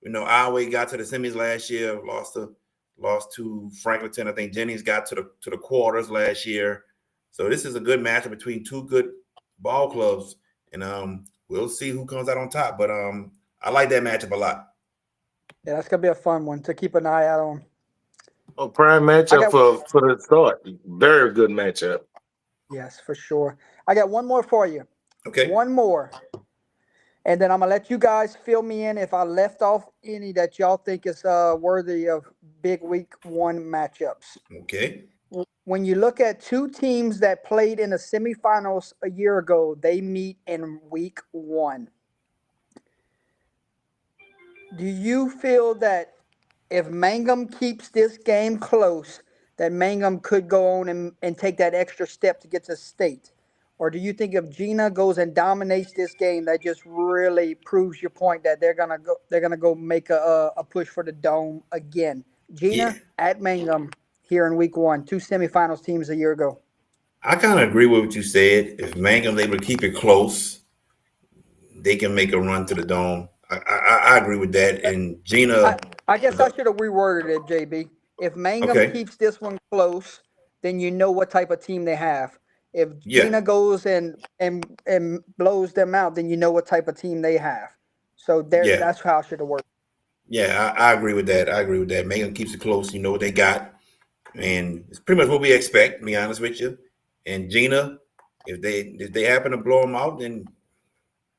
Iowa got to the semis last year, lost to Franklinton. I think Jennings got to the quarters last year. So this is a good matchup between two good ball clubs, and we'll see who comes out on top. But I like that matchup a lot. Yeah, that's gonna be a fun one to keep an eye out on. A prime matchup for the start. Very good matchup. Yes, for sure. I got one more for you. Okay. One more. And then I'm gonna let you guys fill me in if I left off any that y'all think is worthy of big week 1 matchups. Okay. When you look at two teams that played in the semifinals a year ago, they meet in week 1. Do you feel that if Mangum keeps this game close, that Mangum could go on and take that extra step to get to state? Or do you think if Gina goes and dominates this game, that just really proves your point that they're gonna go make a push for the dome again? Gina at Mangum here in week 1, 2 semifinals teams a year ago. I kind of agree with what you said. If Mangum's able to keep it close, they can make a run to the dome. I agree with that. And Gina, I guess I should have reworded it, JB. If Mangum keeps this one close, then you know what type of team they have. If Gina goes and blows them out, then you know what type of team they have. So that's how I should have worked. Yeah, I agree with that. Mangum keeps it close. You know what they got. And it's pretty much what we expect, to be honest with you. And Gina, if they happen to blow them out, then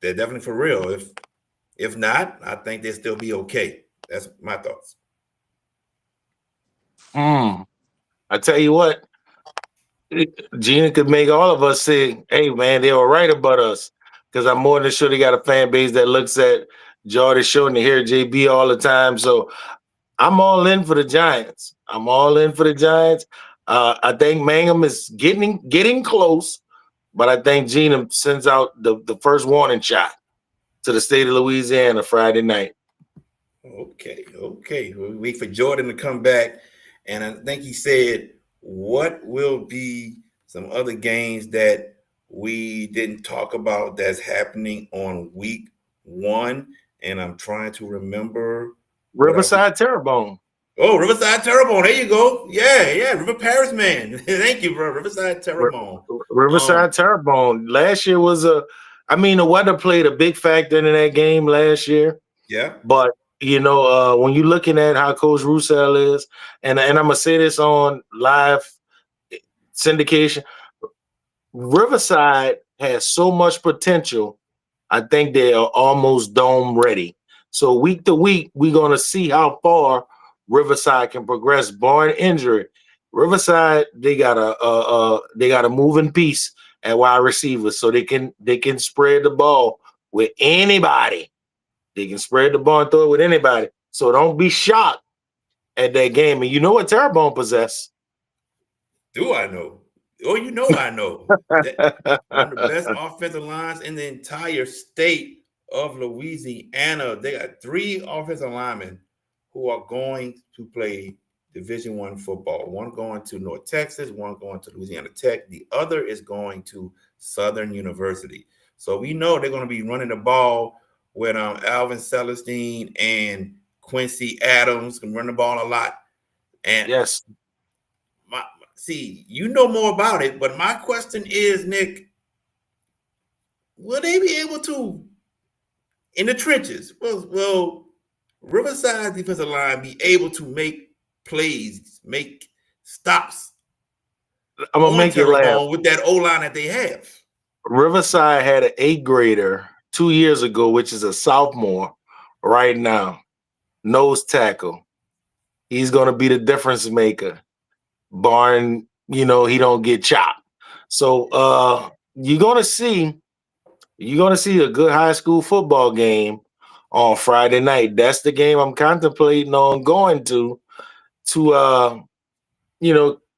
they're definitely for real. If not, I think they'll still be okay. That's my thoughts. I tell you what, Gina could make all of us say, hey, man, they were right about us. Because I'm more than sure they got a fan base that looks at Jordan Show and they hear JB all the time. So I'm all in for the Giants. I think Mangum is getting close, but I think Gina sends out the first warning shot to the state of Louisiana Friday night. Okay. We'll wait for Jordan to come back. And I think he said, what will be some other games that we didn't talk about that's happening on week 1? And I'm trying to remember. Riverside Terrebonne. Oh, Riverside Terrebonne. There you go. Yeah. River Paris, man. Thank you, bro. Riverside Terrebonne. Riverside Terrebonne. Last year was the weather played a big factor in that game last year. Yeah. But, when you're looking at how Coach Roussel is, and I'm going to say this on live syndication, Riverside has so much potential. I think they are almost dome ready. So week to week, we're going to see how far Riverside can progress, barring injury. Riverside, they got a moving piece at wide receiver, so they can spread the ball with anybody. They can spread the ball and throw it with anybody. So don't be shocked at that game. And you know what Terrebonne possess? Do I know? Oh, I know. One of the best offensive lines in the entire state of Louisiana. They got 3 offensive linemen who are going to play Division I football. One going to North Texas, one going to Louisiana Tech. The other is going to Southern University. So we know they're going to be running the ball with Alvin Celestine and Quincy Adams, can run the ball a lot. And yes, see, you know more about it, but my question is, Nick, will they be able to, in the trenches, will Riverside's defensive line be able to make plays, make stops? I'm going to make you laugh. With that O-line that they have. Riverside had an 8th grader 2 years ago, which is a sophomore right now, nose tackle. He's going to be the difference maker, barring, he don't get chopped. So you're going to see a good high school football game on Friday night. That's the game I'm contemplating on going to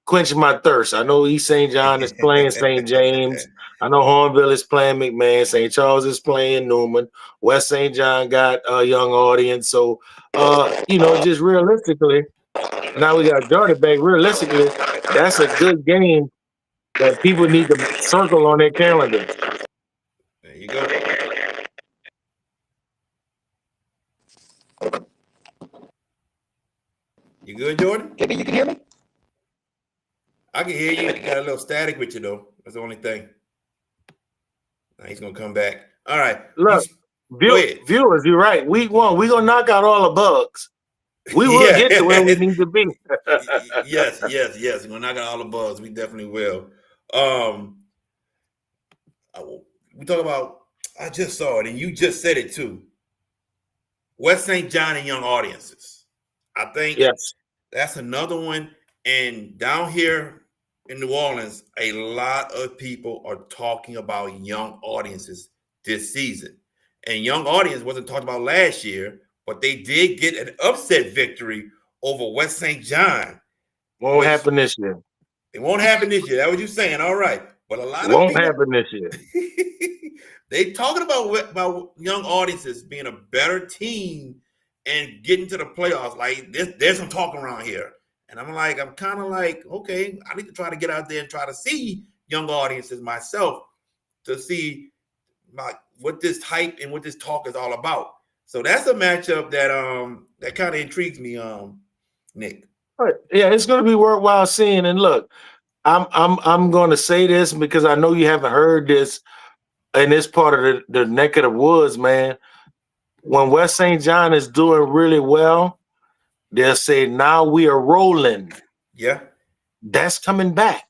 quench my thirst. I know East St. John is playing St. James. I know Hornville is playing McMahon. St. Charles is playing Newman. West St. John got a young audience. So, just realistically, now we got Jordan back. Realistically, that's a good game that people need to circle on their calendar. There you go. You good, Jordan? KB, you can hear me? I can hear you. You got a little static with you, though. That's the only thing. Now he's going to come back. All right. Look, viewers, you're right. Week 1, we're going to knock out all the bugs. We will get to where we need to be. Yes. We're going to knock out all the bugs. We definitely will. We talk about, I just saw it, and you just said it, too. West St. John and young audiences. I think that's another one. And down here in New Orleans, a lot of people are talking about young audiences this season. And young audience wasn't talked about last year, but they did get an upset victory over West St. John. Won't happen this year. It won't happen this year. That's what you're saying. All right. But a lot of won't happen this year. They talking about young audiences being a better team and getting to the playoffs. Like there's some talk around here. And I'm kind of like, okay, I need to try to get out there and try to see young audiences myself to see what this hype and what this talk is all about. So that's a matchup that kind of intrigues me, Nick. Yeah, it's going to be worthwhile seeing. And look, I'm going to say this because I know you haven't heard this in this part of the neck of the woods, man. When West St. John is doing really well, they'll say, now we are rolling. Yeah. That's coming back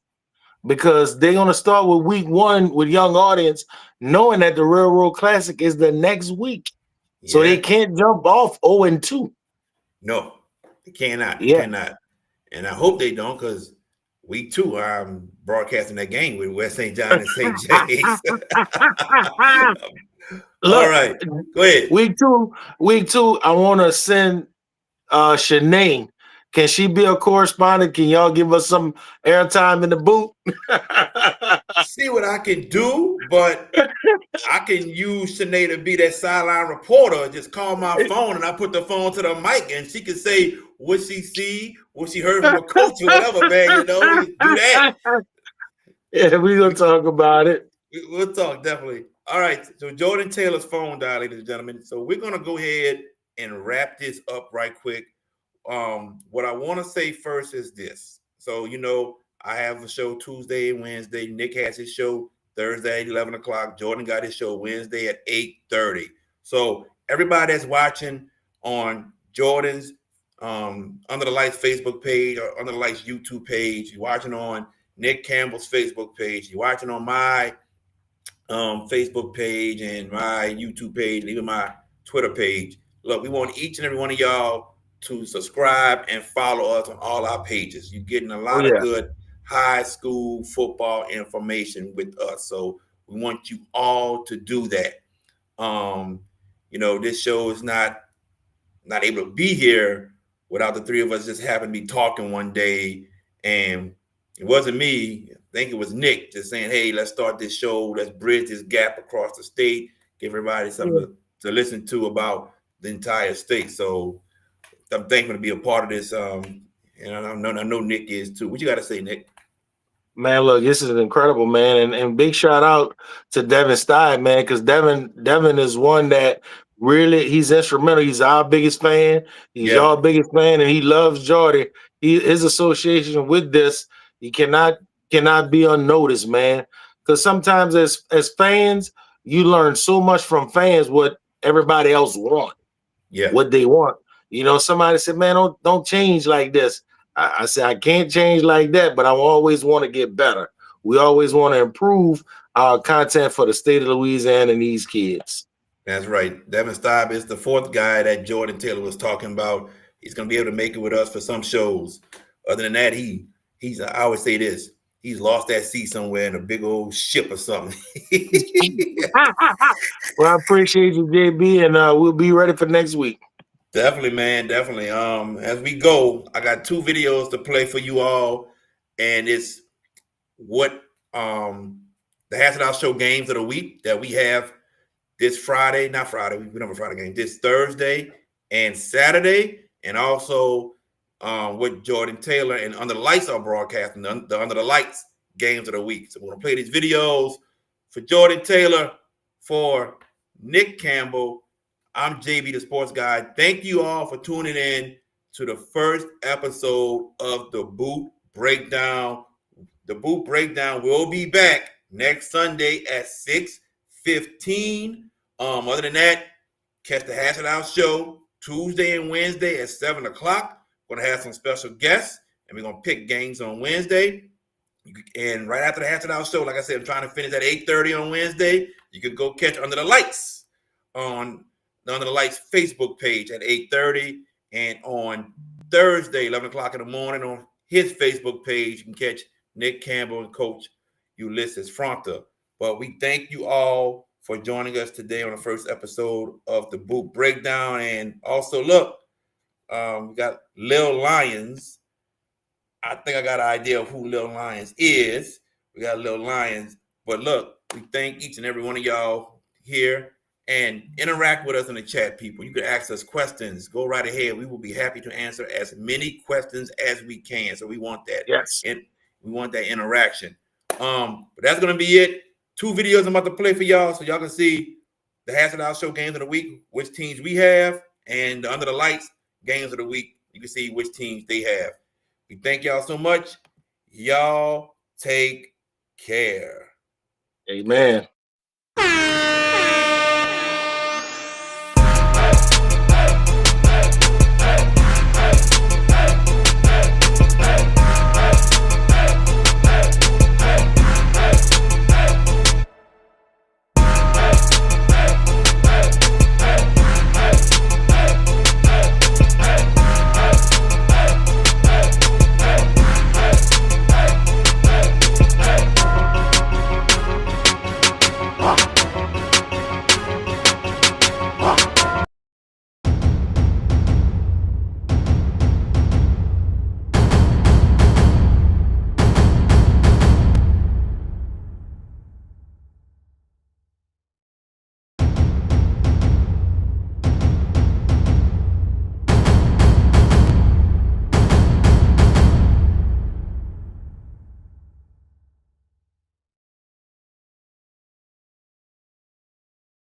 because they're going to start with week 1 with young audience, knowing that the Railroad Classic is the next week. Yeah. So they can't jump off 0-2. No, they cannot. They cannot. And I hope they don't because week 2, I'm broadcasting that game with West St. John and St. James. All right. Go ahead. Week two, I want to send Shanae. Can she be a correspondent? Can y'all give us some airtime in the booth? See what I can do, but I can use Shanae to be that sideline reporter. Just call my phone and I put the phone to the mic and she can say what she see, what she heard from a coach or whatever, man. Do that. Yeah, we're going to talk about it. We'll talk, definitely. All right, so Jordan Taylor's phone dial, ladies and gentlemen. So we're going to go ahead and wrap this up right quick. What I want to say first is this. So, I have a show Tuesday and Wednesday. Nick has his show Thursday at 11 o'clock. Jordan got his show Wednesday at 8:30. So everybody that's watching on Jordan's Under the Lights Facebook page or Under the Lights YouTube page, you're watching on Nick Campbell's Facebook page, you're watching on my Facebook page and my YouTube page and even my Twitter page. Look, we want each and every one of y'all to subscribe and follow us on all our pages. You're getting a lot of good high school football information with us. So we want you all to do that. This show is not able to be here without the three of us just happening to be talking one day. And it wasn't me. I think it was Nick just saying, hey, let's start this show. Let's bridge this gap across the state. Give everybody something to listen to about the entire state. So I'm thankful to be a part of this. And I know Nick is too. What you got to say, Nick? Man, look, this is incredible, man. And big shout out to Devin Stein, man, because Devin is one that really, he's instrumental. He's our biggest fan. He's your biggest fan, and he loves Jordy. His association with this, he cannot be unnoticed, man. Because sometimes as fans, you learn so much from fans what everybody else want. Yeah. What they want. Somebody said, man, don't change like this. I said, I can't change like that, but I always want to get better. We always want to improve our content for the state of Louisiana and these kids. That's right. Devin Staub is the fourth guy that Jordan Taylor was talking about. He's going to be able to make it with us for some shows. Other than that, he's. I always say this: he's lost that seat somewhere in a big old ship or something. Well, I appreciate you, JB, and we'll be ready for next week. Definitely, man. Definitely. As we go, I got 2 videos to play for you all, and it's what the Hash It Out Show games of the week that we have this Friday, not Friday, we don't have a Friday game, this Thursday and Saturday, and also with Jordan Taylor and Under the Lights are broadcasting the Under the Lights games of the week. So we're going to play these videos for Jordan Taylor, for Nick Campbell. I'm JB, the sports guy. Thank you all for tuning in to the first episode of the Boot Breakdown. The Boot Breakdown will be back next Sunday at 6:15. Other than that, catch the Hash It Out Show Tuesday and Wednesday at 7 o'clock. We're going to have some special guests, and we're going to pick games on Wednesday. And right after the Hash It Out Show, like I said, I'm trying to finish at 8:30 on Wednesday. You can go catch Under the Lights on the Under the Lights Facebook page at 8:30. And on Thursday, 11 o'clock in the morning on his Facebook page, you can catch Nick Campbell and Coach Ulysses Fronta. But we thank you all for joining us today on the first episode of the Boot Breakdown. And also, look, we got Lil Lions. I think I got an idea of who Lil Lions is. We got Lil Lions. But look, we thank each and every one of y'all here, and interact with us in the chat, people. You can ask us questions. Go right ahead. We will be happy to answer as many questions as we can. So we want that. Yes. And we want that interaction. But that's going to be it. 2 videos I'm about to play for y'all so y'all can see the Hash It Out Show games of the week, which teams we have, and the Under the Lights games of the week. You can see which teams they have. We thank y'all so much. Y'all take care. Amen.